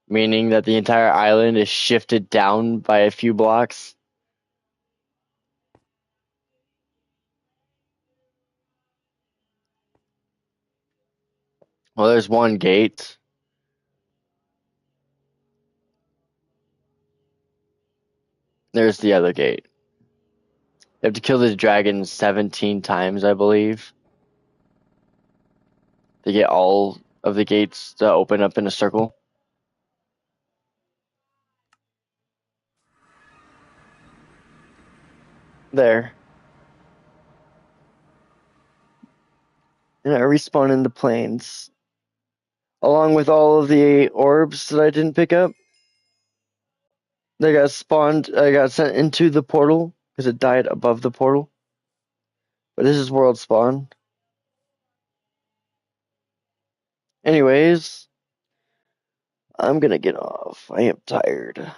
meaning that the entire island is shifted down by a few blocks. Well, there's one gate. There's the other gate. You have to kill this dragon 17 times, I believe, to get all of the gates to open up in a circle. There. And I respawn in the plains. Along with all of the orbs that I didn't pick up. They got spawned, I got sent into the portal because it died above the portal. But this is world spawn. Anyways, I'm gonna get off. I am tired.